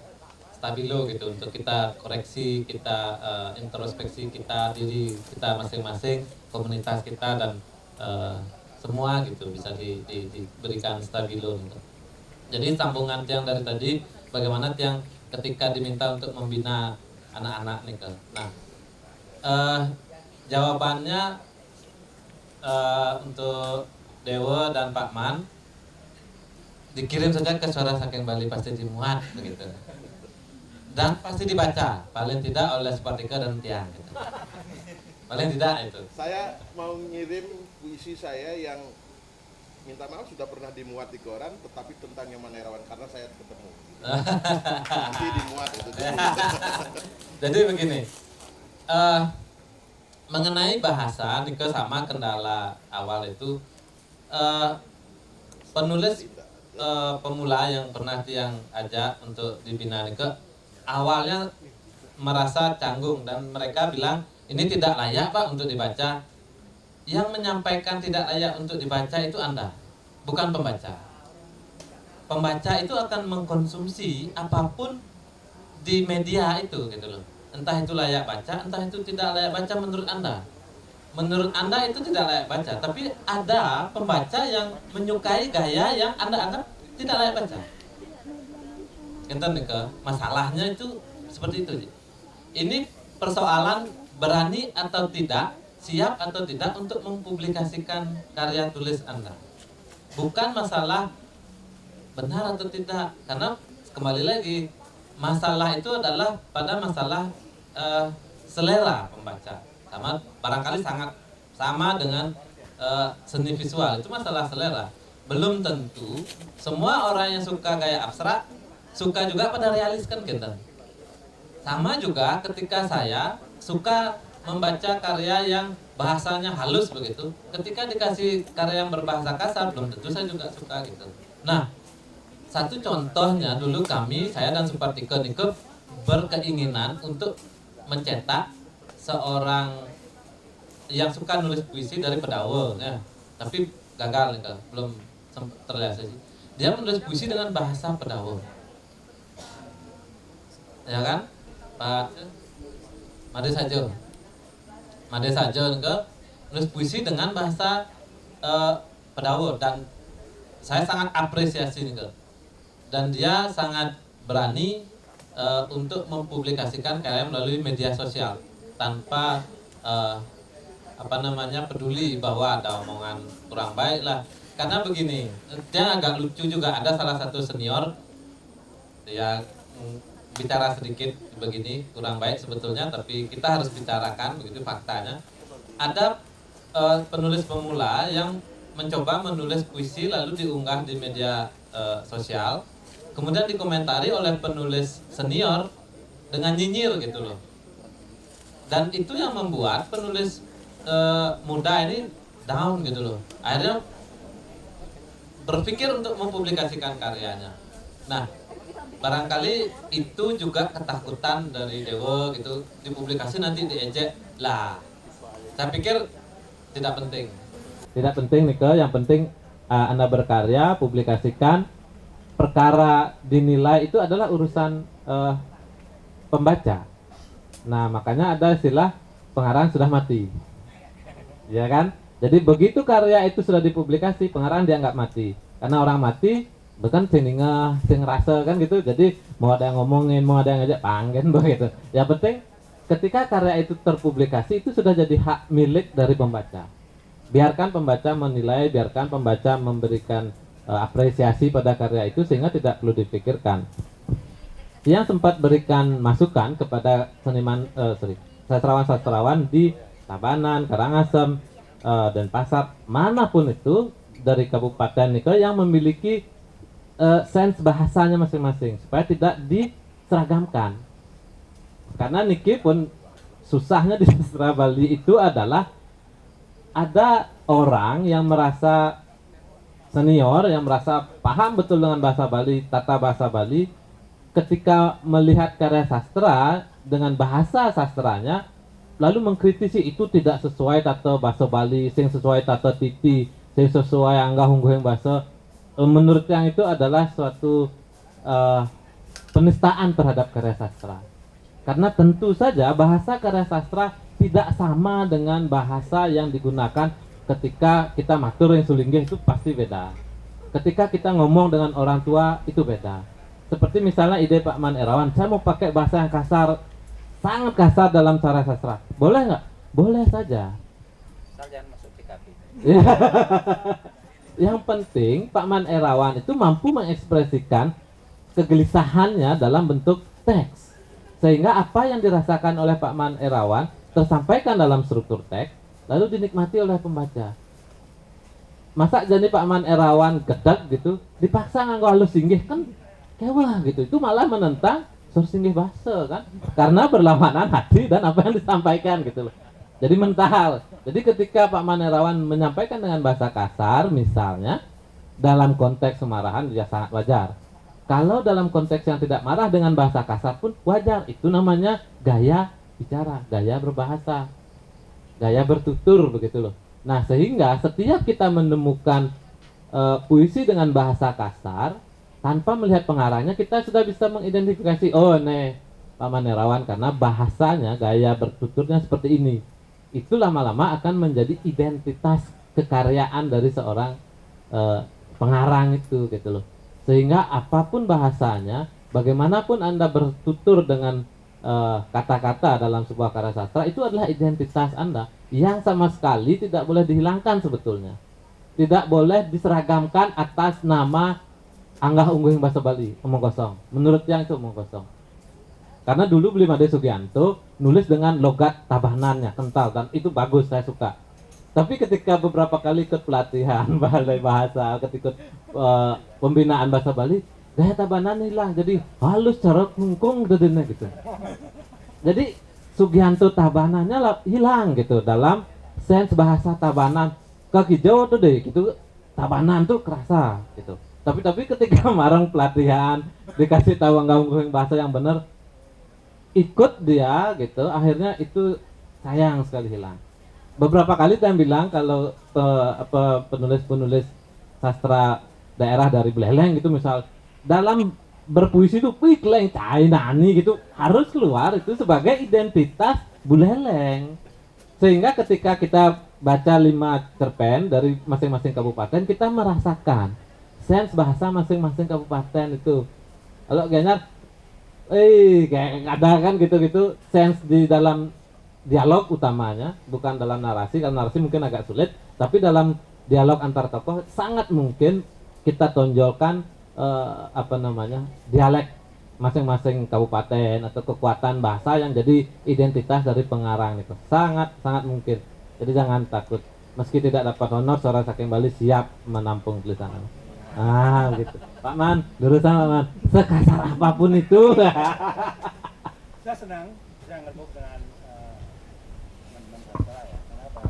stabilo gitu untuk kita koreksi, kita introspeksi kita diri kita masing-masing, komunitas kita dan semua gitu bisa diberikan stabilo gitu. Jadi sambungan yang dari tadi bagaimana yang ketika diminta untuk membina anak-anak nih kan. Nah, jawabannya untuk Dewa dan Pak Man dikirim saja ke Suara Saking Bali pasti dimuat begitu. Dan pasti dibaca, paling tidak oleh Separtika dan Tiang gitu. Paling tidak itu. Saya mau ngirim puisi saya yang minta maaf sudah pernah dimuat di koran, tetapi tentang Nyoman Herawan karena saya ketemu. Nanti dimuat itu. Jadi begini, mengenai bahasa Nike sama kendala awal itu penulis pemula yang pernah Tiang ajak untuk dibina Nike awalnya merasa canggung dan mereka bilang ini tidak layak Pak untuk dibaca. Yang menyampaikan tidak layak untuk dibaca itu Anda, bukan pembaca. pembaca itu akan mengkonsumsi apapun di media itu gitu loh. Entah itu layak baca, entah itu tidak layak baca menurut Anda. Menurut Anda itu tidak layak baca, tapi ada pembaca yang menyukai gaya yang Anda anggap tidak layak baca. Enten ke masalahnya itu seperti itu. Ini persoalan berani atau tidak, siap atau tidak untuk mempublikasikan karya tulis Anda. Bukan masalah benar atau tidak, karena kembali lagi masalah itu adalah pada masalah selera pembaca. Sama barangkali sangat sama dengan seni visual, itu masalah selera. Belum tentu semua orang yang suka gaya abstrak suka juga pada realis kan gitu. Sama juga ketika saya suka membaca karya yang bahasanya halus begitu, ketika dikasih karya yang berbahasa kasar belum tentu saya juga suka gitu. Nah, satu contohnya dulu saya dan Supartike Nike berkeinginan untuk mencetak seorang yang suka nulis puisi dari Pedawe, ya. Tapi gagal nih, belum terrealisasi. Dia menulis puisi dengan bahasa Pedawe, ya kan, Pak Made Sajo nih, nulis puisi dengan bahasa Pedawe, dan saya sangat apresiasi nih, dan dia sangat berani untuk mempublikasikan karya melalui media sosial tanpa peduli bahwa ada omongan kurang baik lah. Karena begini, dia agak lucu juga, ada salah satu senior dia bicara sedikit begini, kurang baik sebetulnya, tapi kita harus bicarakan begitu faktanya. Ada penulis pemula yang mencoba menulis puisi lalu diunggah di media sosial, kemudian dikomentari oleh penulis senior dengan nyinyir gitu loh. Dan itu yang membuat penulis muda ini down gitu loh. Akhirnya berpikir untuk mempublikasikan karyanya. Nah, barangkali itu juga ketakutan dari Dewa gitu, dipublikasi nanti diejek lah. Saya pikir tidak penting. Tidak penting Nike, yang penting Anda berkarya, publikasikan. Perkara dinilai itu adalah urusan pembaca. Nah, makanya ada istilah pengarang sudah mati, ya kan? Jadi begitu karya itu sudah dipublikasi, pengarang dianggap mati. Karena orang mati bukan sing ngerasa kan gitu. Jadi mau ada yang ngomongin, mau ada yang ngajak panggen begitu. Yang penting ketika karya itu terpublikasi, itu sudah jadi hak milik dari pembaca. Biarkan pembaca menilai, biarkan pembaca memberikan apresiasi pada karya itu, sehingga tidak perlu dipikirkan. Yang sempat berikan masukan kepada sastrawan-sastrawan di Tabanan, Karangasem, dan Pasar manapun itu dari kabupaten Nike yang memiliki sense bahasanya masing-masing supaya tidak diseragamkan. Karena Niki pun susahnya di sastra Bali itu adalah ada orang yang merasa senior, yang merasa paham betul dengan bahasa Bali, tata bahasa Bali, ketika melihat karya sastra dengan bahasa sastranya, lalu mengkritisi itu tidak sesuai tata bahasa Bali, sing sesuai tata titi, sing sesuai angga hungguh yang bahasa. Menurut yang itu adalah suatu penistaan terhadap karya sastra. Karena tentu saja bahasa karya sastra tidak sama dengan bahasa yang digunakan ketika kita matur yang sulinggih, itu pasti beda. Ketika kita ngomong dengan orang tua itu beda. Seperti misalnya ide Pak Man Erawan, saya mau pakai bahasa yang kasar, sangat kasar dalam cara sastra. Boleh nggak? Boleh saja. Jangan masuk TKP. Yang penting Pak Man Erawan itu mampu mengekspresikan kegelisahannya dalam bentuk teks, sehingga apa yang dirasakan oleh Pak Man Erawan tersampaikan dalam struktur teks, lalu dinikmati oleh pembaca. Masa jadi Pak Man Erawan gedeg gitu, dipaksa nganggo halus singgih, kan kewah gitu. Itu malah menentang sursinggih bahasa kan, karena berlawanan hati dan apa yang disampaikan gitu loh. Jadi mentahal. Jadi ketika Pak Man Erawan menyampaikan dengan bahasa kasar misalnya, dalam konteks kemarahan dia sangat wajar. Kalau dalam konteks yang tidak marah dengan bahasa kasar pun wajar. Itu namanya gaya bicara, gaya berbahasa, gaya bertutur begitu loh. Nah, sehingga setiap kita menemukan puisi dengan bahasa kasar, tanpa melihat pengarangnya kita sudah bisa mengidentifikasi, oh nih Pak Manerawan karena bahasanya, gaya bertuturnya seperti ini. Itu lama-lama akan menjadi identitas kekaryaan dari seorang pengarang itu gitu loh. Sehingga apapun bahasanya, bagaimanapun Anda bertutur dengan kata-kata dalam sebuah karya sastra, itu adalah identitas Anda yang sama sekali tidak boleh dihilangkan sebetulnya. Tidak boleh diseragamkan atas nama Anggah Ungguhing Basa Bali, omong kosong. Menurut yang itu omong kosong. Karena dulu Bli Made Sugianto nulis dengan logat Tabanannya kental dan itu bagus, saya suka. Tapi ketika beberapa kali ikut pelatihan bahasa, ketika pembinaan bahasa Bali, gaya Tabanan hilang, jadi halus cara kungkung dedenya gitu. Jadi Sugianto Tabanannya hilang gitu dalam sense bahasa Tabanan. Kaki hijau tuh deh gitu, Tabanan tuh kerasa gitu. Tapi ketika marang pelatihan dikasih tahu nggak bahasa yang benar, ikut dia gitu, akhirnya itu sayang sekali hilang. Beberapa kali saya bilang kalau penulis-penulis sastra daerah dari Buleleng gitu misal dalam berpuisi itu Buleleng Cainani gitu harus keluar itu sebagai identitas Buleleng. Sehingga ketika kita baca 5 cerpen dari masing-masing kabupaten, kita merasakan sense bahasa masing-masing kabupaten itu. Kalau Genyar, kayak ada kan gitu-gitu sense di dalam dialog utamanya, bukan dalam narasi. Kalau narasi mungkin agak sulit, tapi dalam dialog antar tokoh sangat mungkin kita tonjolkan dialek masing-masing kabupaten atau kekuatan bahasa yang jadi identitas dari pengarang itu. Sangat mungkin. Jadi jangan takut. Meski tidak dapat honor, Suara Saking Bali siap menampung tulisan Anda. Gitu. Pak Man, lurusan Pak Man. Sekasar apapun itu. Saya senang bisa ngerembuk dengan teman-teman sastra ya. Kenapa?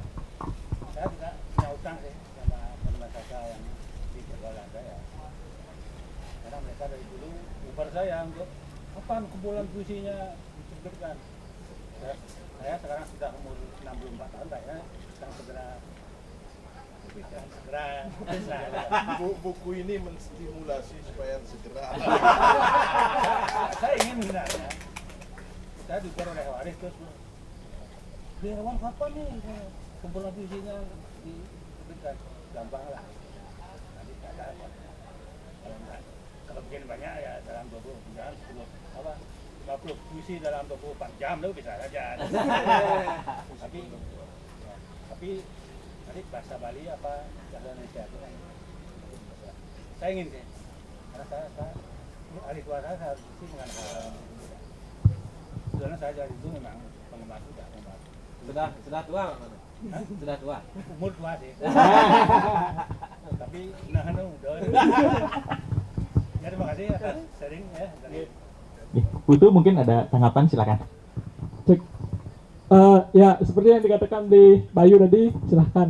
Saya tidak punya utang sih sama teman-teman sastra yang di pergaulan saya. Karena mereka dari dulu ubar saya untuk kapan kumpulan puisinya diterbitkan. Saya sekarang sudah umur 64 tahun kayaknya sedang segera buku ini menstimulasi supaya segera. Saya ingin sebenarnya. Saya diukur oleh waris terus. Biarawan kapan nih kumpulan puisinya diterbitkan? Gampang lah. Nanti ada apa? Kalau bikin banyak ya dalam 20 jam 50 puisi dalam 24 jam itu bisa saja. Tapi nanti bahasa Bali apa bahasa Indonesia itu kan saya ingin sih karena saya ahli tua saya harus dengan hal sebenarnya saya dari itu memang penggemar Sudah tua Pak? Sudah tua? Umur tua sih. Tapi udah. Ya terima kasih atas sharing ya dari Putu mungkin ada tanggapan, silakan. Cek. Ya seperti yang dikatakan di Bayu tadi, silahkan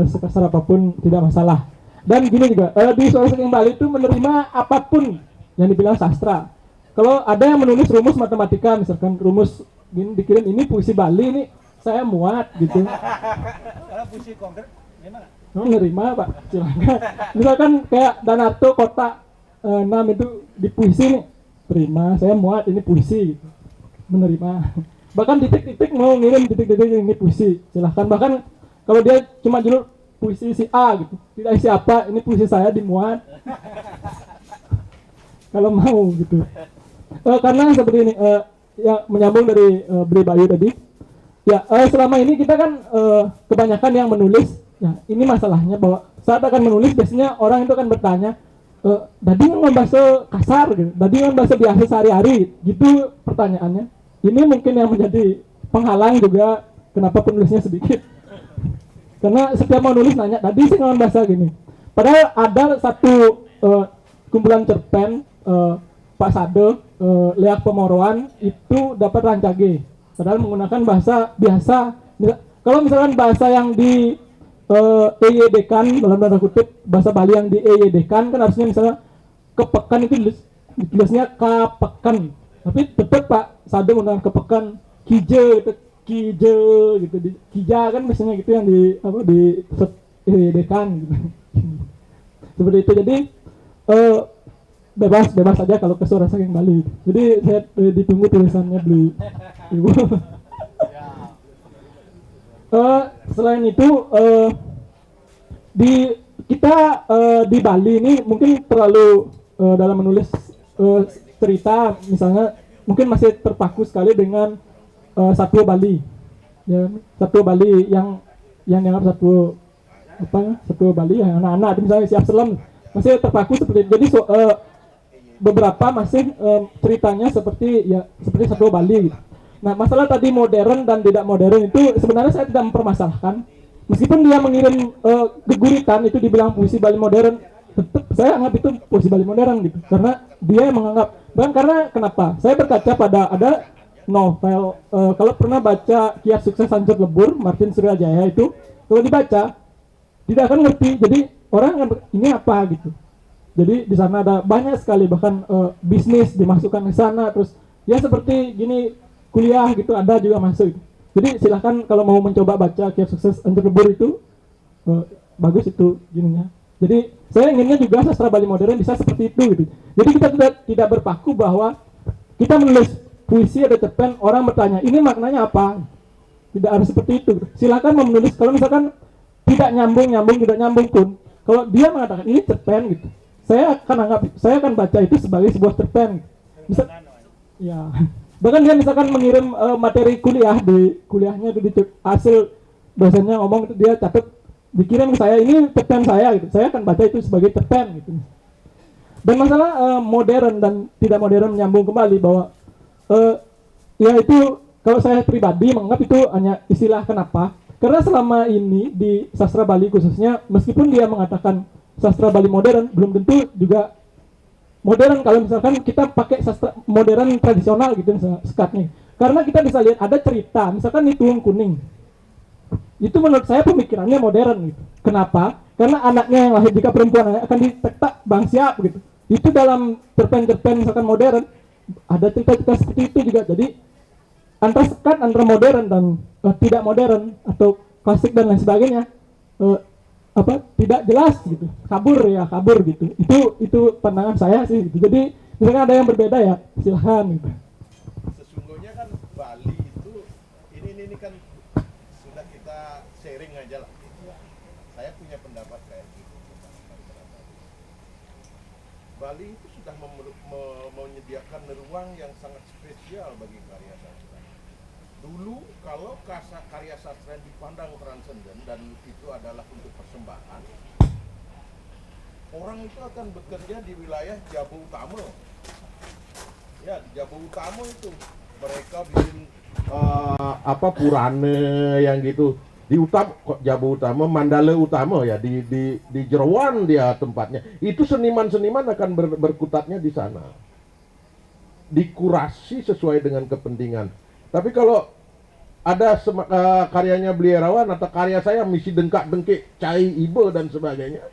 sekasar apapun tidak masalah. Dan gini juga di Suara Saking Bali itu menerima apapun yang dibilang sastra. Kalau ada yang menulis rumus matematika, misalkan rumus gini dikirim ini puisi Bali ini, saya muat gitu. Kalau puisi konkret gimana? Menerima Pak, silahkan. Misalkan kayak Danato Kota 6 itu di puisi nih, terima, saya muat ini puisi gitu. Menerima. Bahkan titik-titik mau ngirim titik-titik ini puisi, silahkan. Bahkan kalau dia cuma judul puisi si A gitu, tidak isi apa, ini puisi saya dimuat. Kalau mau gitu. Karena seperti ini, ya menyambung dari Bri Bayu tadi. Ya selama ini kita kan kebanyakan yang menulis, ya ini masalahnya bahwa saat akan menulis biasanya orang itu akan bertanya, tadi nggak bahasa kasar gitu, tadi nggak bahasa biasa sehari-hari, gitu pertanyaannya. Ini mungkin yang menjadi penghalang juga kenapa penulisnya sedikit. Karena setiap mau nulis nanya, tadi sih ngomong bahasa gini. Padahal ada satu kumpulan cerpen Pak Sade, Leak Pemoroan itu dapat rancage. Padahal menggunakan bahasa biasa. Kalau misalkan bahasa yang di EYD-kan, dalam tanda kutip bahasa Bali yang di EYD-kan kan harusnya misalnya kepekan itu ditulisnya kapekan. Tapi tetap Pak Sade menggunakan kepekan, kije gitu, kija kan biasanya gitu yang di EYD-kan gitu. Seperti itu. Jadi bebas aja kalau ke suara saking Bali. Jadi saya ditunggu tulisannya beli ibu. Selain itu kita di Bali ini mungkin terlalu dalam menulis cerita misalnya mungkin masih terpaku sekali dengan Satwa Bali, ya, Satwa Bali yang dianggap Satwa Bali yang anak-anak misalnya si Absalom masih terpaku seperti jadi beberapa masih ceritanya seperti Satwa Bali gitu. Nah, masalah tadi modern dan tidak modern itu sebenarnya saya tidak mempermasalahkan. Meskipun dia mengirim geguritan itu dibilang puisi Bali modern, tetap saya anggap itu puisi Bali modern gitu. Karena dia menganggap, bahkan karena kenapa? Saya berkaca pada ada novel, kalau pernah baca Kiat Sukses Hancur Lebur, Martin Suryajaya itu, kalau dibaca tidak akan ngerti. Jadi orang ini apa gitu. Jadi di sana ada banyak sekali bahkan bisnis dimasukkan ke sana, terus ya seperti gini kuliah gitu ada juga masuk. Jadi silahkan kalau mau mencoba baca Kiat Sukses Hancur Lebur itu bagus itu gininya. Jadi saya inginnya juga sastra Bali modern bisa seperti itu gitu. Jadi kita tidak berpaku bahwa kita menulis puisi ada cerpen orang bertanya ini maknanya apa. Tidak harus seperti itu. Silakan menulis kalau misalkan tidak nyambung pun kalau dia mengatakan ini cerpen gitu. Saya akan baca itu sebagai sebuah cerpen. Misal, ya. Bahkan dia misalkan mengirim materi kuliah di kuliahnya itu di hasil dosennya ngomong itu dia catat dikirim ke saya ini cerpen saya gitu. Saya akan baca itu sebagai cerpen gitu. Dan masalah modern dan tidak modern menyambung kembali bahwa ya itu kalau saya pribadi menganggap itu hanya istilah. Kenapa? Karena selama ini di sastra Bali khususnya meskipun dia mengatakan sastra Bali modern belum tentu juga modern kalau misalkan kita pakai sastra modern tradisional gitu sekatnya. Karena kita bisa lihat ada cerita misalkan di Tuung Kuning. Itu menurut saya pemikirannya modern gitu. Kenapa? Karena anaknya yang lahir jika perempuan akan ditektak bang siap gitu. Itu dalam cerpen-cerpen misalkan modern ada cerita-cerita seperti itu juga. Jadi antara sekat antara modern dan tidak modern atau klasik dan lain sebagainya tidak jelas gitu, kabur gitu. Itu pandangan saya sih gitu. Jadi misalkan ada yang berbeda ya silahkan gitu. Sesungguhnya kan Bali itu ini kan sudah kita sharing aja lah. Saya punya pendapat kayak gitu. Bali itu sudah menyediakan ruang yang sangat spesial bagi karya sastra. Dulu kalau karya sastra dipandang transenden dan itu adalah untuk persembahan, orang itu akan bekerja di wilayah Jabu Utama. Ya, di Jabu Utama itu mereka bikin Purane yang gitu. Di Jabu Utama, Mandala Utama ya di Jeroan dia tempatnya. Itu seniman-seniman akan berkutatnya di sana. Dikurasi sesuai dengan kepentingan. Tapi kalau ada karyanya Blierawan atau karya saya misi dengkak-dengkik, cai ibe dan sebagainya,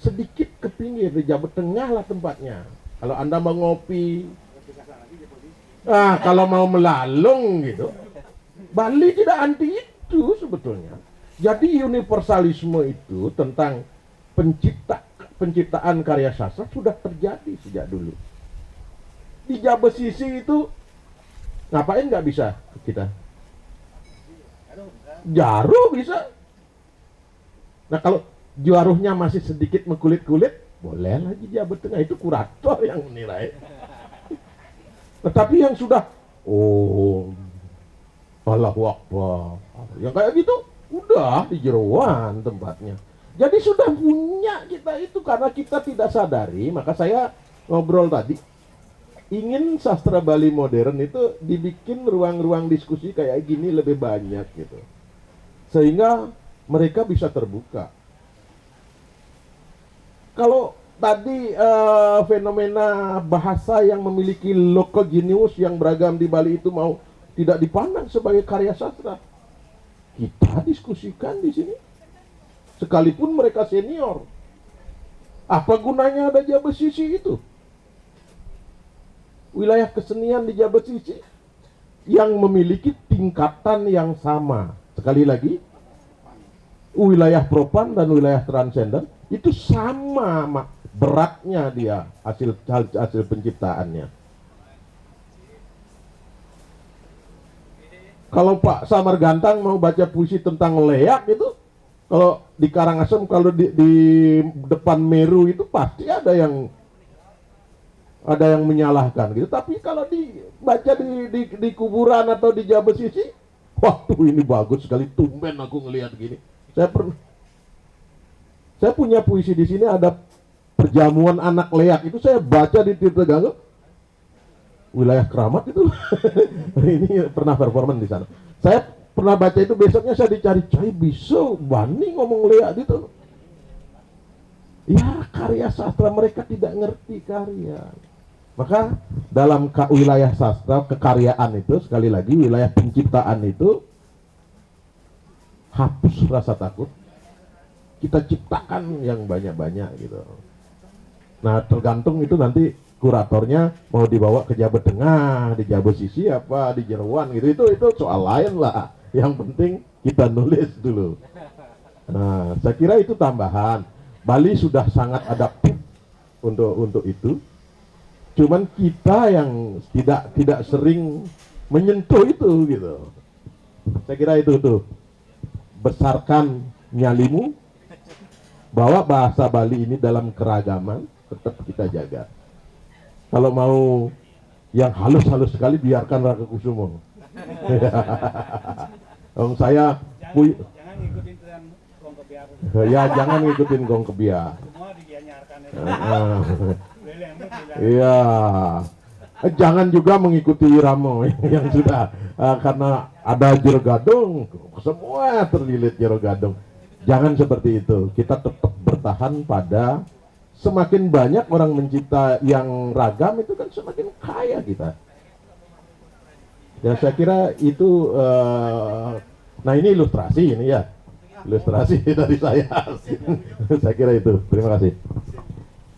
sedikit ke pinggir di Jawa Tengah lah tempatnya. Kalau Anda mau ngopi, kalau mau melalung gitu, Bali tidak anti itu sebetulnya. Jadi universalisme itu tentang penciptaan karya sastra sudah terjadi sejak dulu. Di Jawa Sisi itu ngapain nggak bisa kita? Jaruh bisa. Nah kalau jaruhnya masih sedikit mengkulit-kulit, boleh lagi Jawa Tengah, itu kurator yang menilai. Tetapi yang sudah, Allahu Akbar, yang kayak gitu, udah di Jeroan tempatnya. Jadi sudah punya kita itu karena kita tidak sadari, maka saya ngobrol tadi. Ingin sastra Bali modern itu dibikin ruang-ruang diskusi kayak gini lebih banyak gitu. Sehingga mereka bisa terbuka. Kalau tadi fenomena bahasa yang memiliki local genius yang beragam di Bali itu mau tidak dipandang sebagai karya sastra. Kita diskusikan di sini. Sekalipun mereka senior. Apa gunanya ada Jawa Sisi itu? Wilayah kesenian di Jawa Sisi yang memiliki tingkatan yang sama. Sekali lagi, wilayah propan dan wilayah transenden itu sama beratnya dia hasil penciptaannya. Kalau Pak Samar Gantang mau baca puisi tentang leak itu, kalau di Karangasem, kalau di depan Meru itu pasti ada yang menyalahkan gitu. Tapi kalau dibaca di kuburan atau di Jabesisi, waduh ini bagus sekali, tumben aku ngelihat gini. Saya punya puisi di sini, ada perjamuan anak leak, itu saya baca di Tirtagangga, wilayah Keramat itu. Ini pernah performan di sana. Saya pernah baca itu, besoknya saya dicari-cari, bisa Bani ngomong leak gitu. Ya, karya sastra mereka tidak ngerti karya. Maka dalam wilayah sastra kekaryaan itu, sekali lagi wilayah penciptaan itu, hapus rasa takut. Kita ciptakan yang banyak-banyak gitu. Nah, tergantung itu nanti kuratornya mau dibawa ke Jawa Tengah, di Jawa Sisi apa, di Jeruan gitu, itu soal lain lah. Yang penting kita nulis dulu. Nah, saya kira itu tambahan. Bali sudah sangat adaptif untuk itu. Cuman kita yang tidak sering menyentuh itu gitu. Saya kira itu tuh. Besarkan nyalimu, bawa bahasa Bali ini dalam keragaman, tetap kita jaga. Kalau mau yang halus-halus sekali, biarkan Raka Kusumo. Saya jangan ngikutin tren gong kebiar. Ya, jangan ngikutin gong kebiar. Semua digianyarkan. Iya. Jangan juga mengikuti Iramo yang sudah karena ada Jero Gadung, semua terlilit Jero Gadung. Jangan seperti itu. Kita tetap bertahan pada semakin banyak orang mencipta yang ragam, itu kan semakin kaya kita. Ya, saya kira itu nah ini ilustrasi ini ya. Ilustrasi dari saya. Saya kira itu. Terima kasih.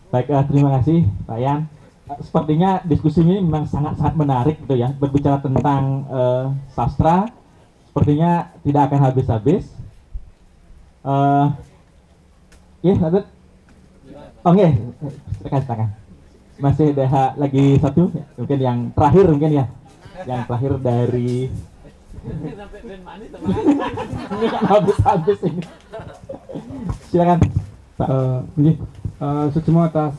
Baik, terima kasih Pak Yan. Sepertinya diskusi ini memang sangat-sangat menarik gitu ya. Berbicara tentang sastra, sepertinya tidak akan habis-habis. Ya, lanjut. Oke, silakan. Masih ada lagi satu, mungkin yang terakhir mungkin ya. Yang terakhir dari habis-habis ini. Silakan. Semua atas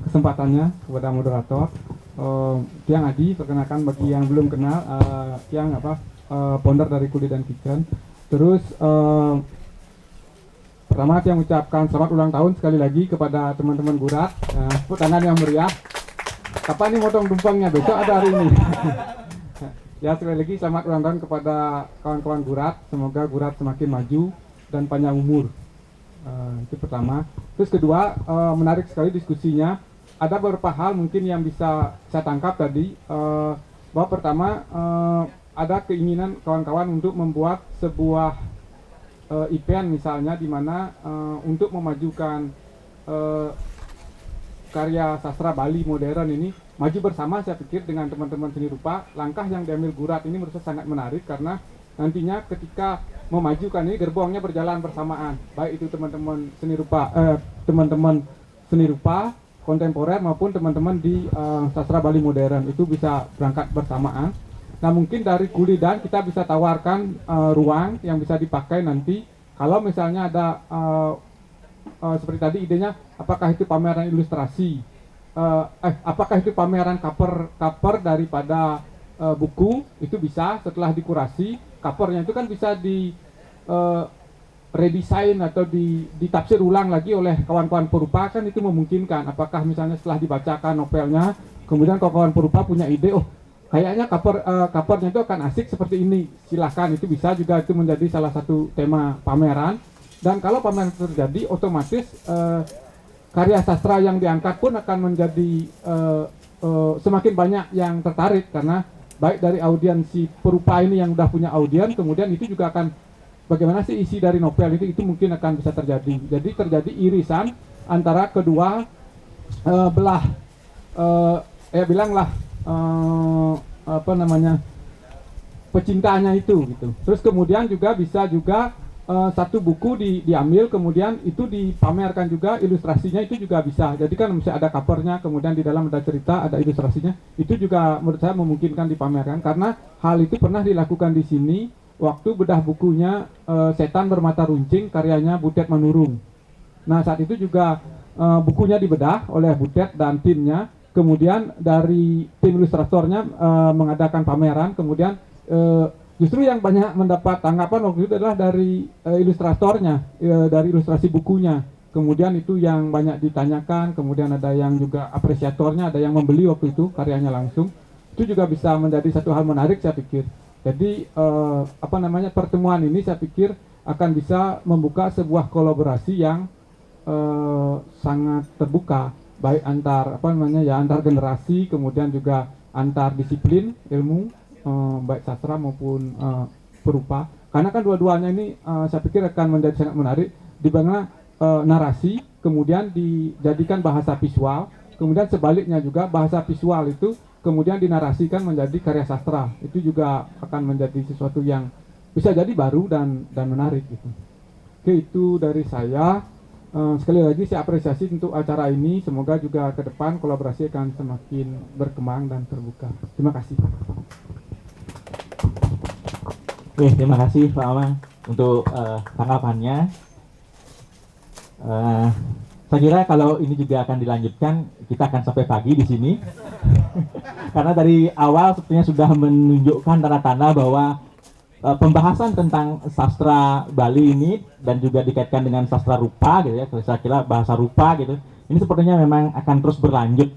kesempatannya kepada moderator. Tiang Adi, perkenalkan bagi yang belum kenal, Tiang founder dari Kuli dan Kitchen. Terus pertama Tiang ucapkan selamat ulang tahun sekali lagi kepada teman-teman Gurat. Tepuk tangan yang meriah. Kapan nih motong tumpangnya? Besok ada hari ini. Ya, sekali lagi selamat ulang tahun kepada kawan-kawan Gurat. Semoga Gurat semakin maju dan panjang umur. Itu pertama. Terus kedua, menarik sekali diskusinya. Ada beberapa hal mungkin yang bisa saya tangkap tadi, bahwa pertama ada keinginan kawan-kawan untuk membuat sebuah event misalnya, di mana untuk memajukan karya sastra Bali modern ini maju bersama. Saya pikir dengan teman-teman seni rupa, langkah yang diambil Gurat ini menurut saya sangat menarik, karena nantinya ketika memajukan ini gerbongnya berjalan bersamaan, baik itu teman-teman seni rupa kontemporer maupun teman-teman di sastra Bali modern, itu bisa berangkat bersamaan. Nah, mungkin dari Kuli dan kita bisa tawarkan ruang yang bisa dipakai nanti kalau misalnya ada seperti tadi idenya, apakah itu pameran ilustrasi, apakah itu pameran cover daripada buku, itu bisa setelah dikurasi covernya itu kan bisa di redesign atau ditafsir ulang lagi oleh kawan-kawan perupa, kan itu memungkinkan. Apakah misalnya setelah dibacakan novelnya, kemudian kawan-kawan perupa punya ide, oh kayaknya covernya itu akan asik seperti ini, silahkan, itu bisa juga, itu menjadi salah satu tema pameran. Dan kalau pameran terjadi, otomatis karya sastra yang diangkat pun akan menjadi semakin banyak yang tertarik, karena baik dari audiensi perupa ini yang udah punya audiens, kemudian itu juga akan bagaimana sih isi dari novel itu mungkin akan bisa terjadi. Jadi terjadi irisan antara kedua belah, bilanglah pecintanya itu gitu. Terus kemudian juga bisa juga satu buku diambil kemudian itu dipamerkan juga ilustrasinya itu juga bisa. Jadi kan misalnya ada covernya kemudian di dalam ada cerita ada ilustrasinya itu juga menurut saya memungkinkan dipamerkan karena hal itu pernah dilakukan di sini waktu bedah bukunya Setan Bermata Runcing karyanya Butet Manurung. Nah saat itu juga bukunya dibedah oleh Butet dan timnya. Kemudian dari tim ilustratornya mengadakan pameran kemudian justru yang banyak mendapat tanggapan waktu itu adalah dari ilustratornya, dari ilustrasi bukunya. Kemudian itu yang banyak ditanyakan, kemudian ada yang juga apresiatornya, ada yang membeli waktu itu karyanya langsung. Itu juga bisa menjadi satu hal menarik saya pikir. Jadi pertemuan ini saya pikir akan bisa membuka sebuah kolaborasi yang sangat terbuka, baik antar antar generasi, kemudian juga antar disiplin ilmu. Baik sastra maupun perupa karena kan dua-duanya ini saya pikir akan menjadi sangat menarik di mana narasi kemudian dijadikan bahasa visual kemudian sebaliknya juga bahasa visual itu kemudian dinarasikan menjadi karya sastra itu juga akan menjadi sesuatu yang bisa jadi baru dan menarik gitu. Oke itu dari saya. Sekali lagi saya apresiasi untuk acara ini semoga juga ke depan kolaborasi akan semakin berkembang dan terbuka. Terima kasih. Oke, terima kasih Pak Amang untuk tanggapannya. Saya kira kalau ini juga akan dilanjutkan, kita akan sampai pagi di sini. Karena dari awal sepertinya sudah menunjukkan tanda-tanda bahwa pembahasan tentang sastra Bali ini dan juga dikaitkan dengan sastra rupa gitu ya, saya kira bahasa rupa gitu. Ini sepertinya memang akan terus berlanjut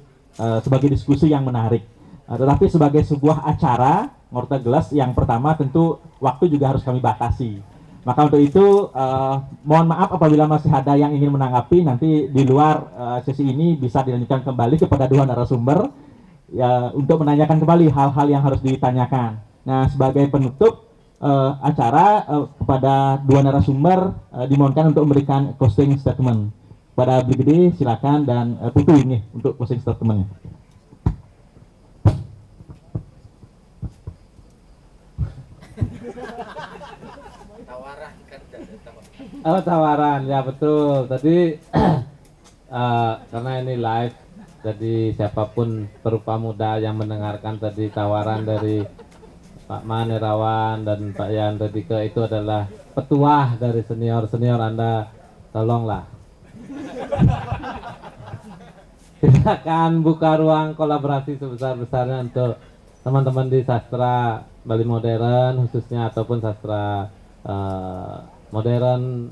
sebagai diskusi yang menarik. Tetapi sebagai sebuah acara Ngorta Gelas yang pertama tentu waktu juga harus kami batasi. Maka untuk itu mohon maaf apabila masih ada yang ingin menanggapi nanti di luar sesi ini bisa dilanjutkan kembali kepada dua narasumber ya untuk menanyakan kembali hal-hal yang harus ditanyakan. Nah sebagai penutup acara kepada dua narasumber dimohonkan untuk memberikan closing statement. Pada Bli Gede silakan dan Putu ini untuk closing statementnya. Tawaran ya betul tadi karena ini live jadi siapapun perupa muda yang mendengarkan tadi tawaran dari Pak Man Irawan dan Pak Yan Redike itu adalah petuah dari senior Anda tolonglah kita akan buka ruang kolaborasi sebesar-besarnya untuk teman-teman di sastra Bali modern khususnya ataupun sastra modern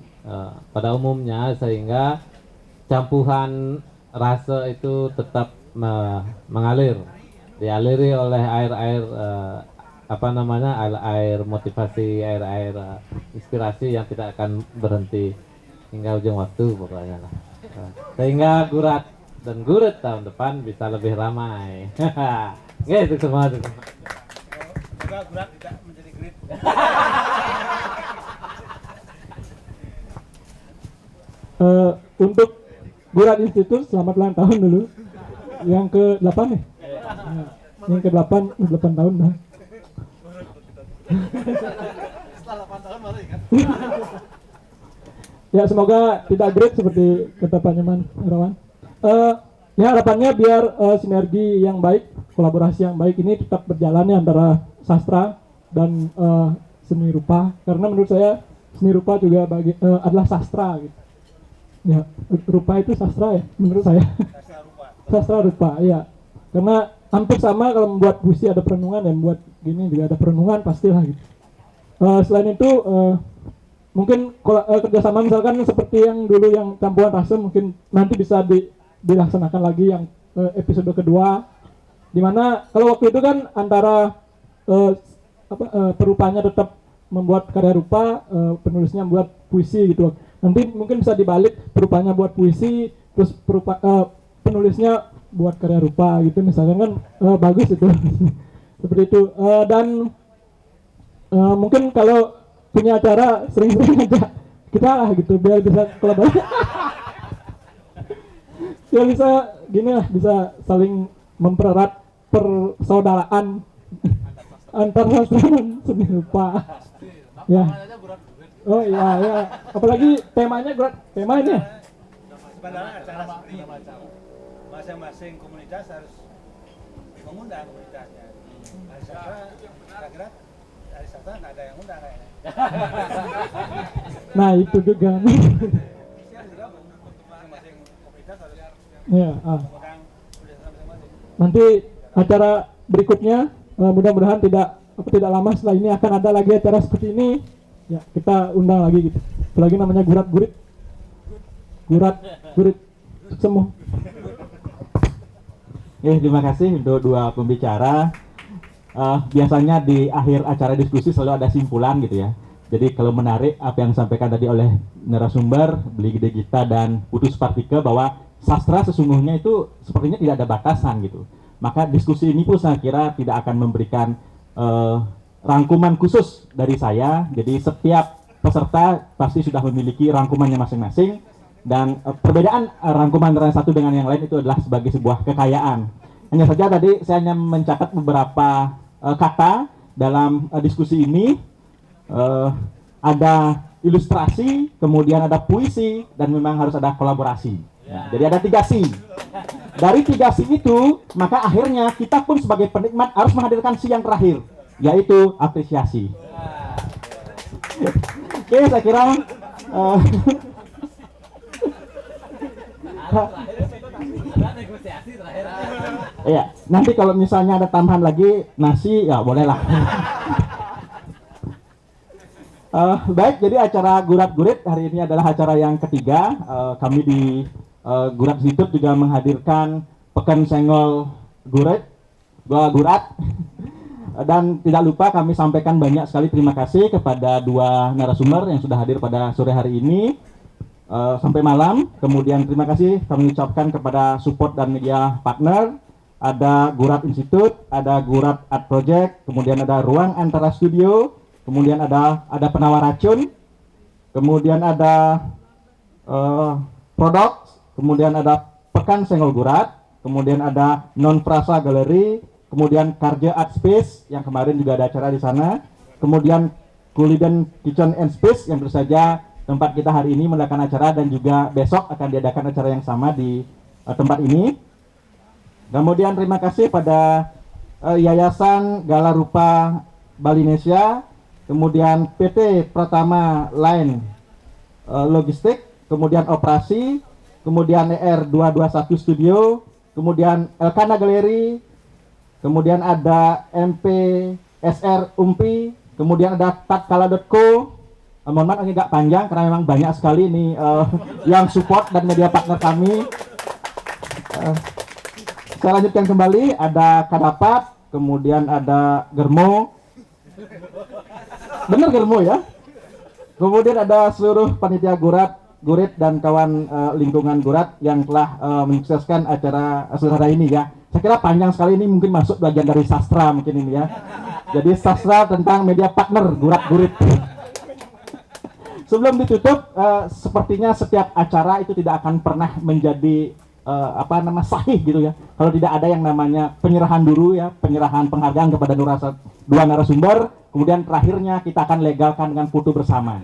pada umumnya sehingga campuran rasa itu tetap mengalir dialiri oleh air-air air motivasi air inspirasi yang tidak akan berhenti hingga ujung waktu pokoknya lah sehingga gurat dan gurut tahun depan bisa lebih ramai. Itu semua. Semoga gurat tidak menjadi grit. Untuk Gurat Institute selamat ulang tahun dulu yang ke-8 nih yang ke-8 tahun dah. Setelah 8 tahun baru ingat. Ya semoga tidak great seperti kata Pak Nyoman Irawan. Ya harapannya biar sinergi yang baik, kolaborasi yang baik ini tetap berjalan ya antara sastra dan seni rupa karena menurut saya seni rupa juga adalah sastra gitu. Ya, rupa itu sastra ya menurut saya. Sastra rupa, ya. Karena hampir sama kalau membuat puisi ada perenungan dan membuat gini juga ada perenungan pastilah gitu. Selain itu mungkin kerjasama misalkan seperti yang dulu yang campuran rasa mungkin nanti bisa dilaksanakan lagi yang episode kedua. Dimana kalau waktu itu kan antara perupanya tetap membuat karya rupa, penulisnya membuat puisi gitu. Nanti mungkin bisa dibalik perupanya buat puisi, terus penulisnya buat karya rupa gitu misalnya kan bagus itu. Seperti itu. Dan mungkin kalau punya acara sering-sering aja kita lah gitu biar bisa kolaborasi. Ya bisa gini lah, bisa saling mempererat persaudaraan antar sastra dan seni rupa. Ya. Oh iya, ya. Apalagi temanya tema ini ya? Sebenarnya acara seperti ini, masing-masing komunitas harus mengundang komunitasnya. Hari Sastra, kira-kira hari Sastra nggak ada yang undang kayaknya. Nah itu juga. Masing-masing komunitas harus Ya, mengundang komunitas masing-masing. nanti acara berikutnya mudah-mudahan tidak lama setelah ini akan ada lagi acara seperti ini. Ya kita undang lagi gitu. Apalagi namanya gurat-gurit semua. Terima kasih untuk dua pembicara. Biasanya di akhir acara diskusi selalu ada simpulan gitu ya. Jadi kalau menarik apa yang disampaikan tadi oleh narasumber, Beli Gede Gita dan Putus Partike bahwa sastra sesungguhnya itu sepertinya tidak ada batasan gitu. Maka diskusi ini pun saya kira tidak akan memberikan rangkuman khusus dari saya. Jadi setiap peserta pasti sudah memiliki rangkumannya masing-masing. Dan perbedaan rangkuman antara satu dengan yang lain itu adalah sebagai sebuah kekayaan. Hanya saja tadi saya hanya mencatat beberapa kata dalam diskusi ini. Ada ilustrasi, kemudian ada puisi, dan memang harus ada kolaborasi. Nah, jadi ada 3 si. Dari 3 si itu, maka akhirnya kita pun sebagai penikmat harus menghadirkan si yang terakhir, yaitu apresiasi. Oke, saya kira ya, nanti kalau misalnya ada tambahan lagi nasi, ya bolehlah. Baik, jadi acara Gurat-Gurit hari ini adalah acara yang ketiga. Kami di Gurat Institute juga menghadirkan Pekan Senggol Gurat. Dan tidak lupa kami sampaikan banyak sekali terima kasih kepada dua narasumber yang sudah hadir pada sore hari ini sampai malam. Kemudian terima kasih kami ucapkan kepada support dan media partner. Ada Gurat Institute, ada Gurat Art Project, kemudian ada Ruang Antara Studio, kemudian ada penawar racun, kemudian ada produk, kemudian ada Pekan Senggol Gurat, kemudian ada Non Frasa Gallery, kemudian Karja Art Space yang kemarin juga ada acara di sana, kemudian Kuliden Kitchen and Space yang tentu saja tempat kita hari ini mengadakan acara dan juga besok akan diadakan acara yang sama di tempat ini. Kemudian terima kasih pada Yayasan Gala Rupa Balinesia, kemudian PT Pratama Line Logistik, kemudian Operasi, kemudian ER221 Studio, kemudian Elkana Gallery, kemudian ada MPSR UMPI, kemudian ada tatkala.co. Mohon maaf ini agak panjang karena memang banyak sekali ini yang support dan media partner kami. Saya lanjutkan kembali, ada Kadapat, kemudian ada Germo. Bener Germo ya. Kemudian ada seluruh panitia Gurit dan kawan lingkungan Gurat yang telah menyukseskan acara sederhana ini ya. Saya kira panjang sekali, ini mungkin masuk bagian dari sastra mungkin ini ya. Jadi sastra tentang media partner Gurit. Sebelum ditutup, sepertinya setiap acara itu tidak akan pernah menjadi sahih gitu ya. Kalau tidak ada yang namanya penyerahan dulu ya, penyerahan penghargaan kepada dua narasumber, kemudian terakhirnya kita akan legalkan dengan foto bersama.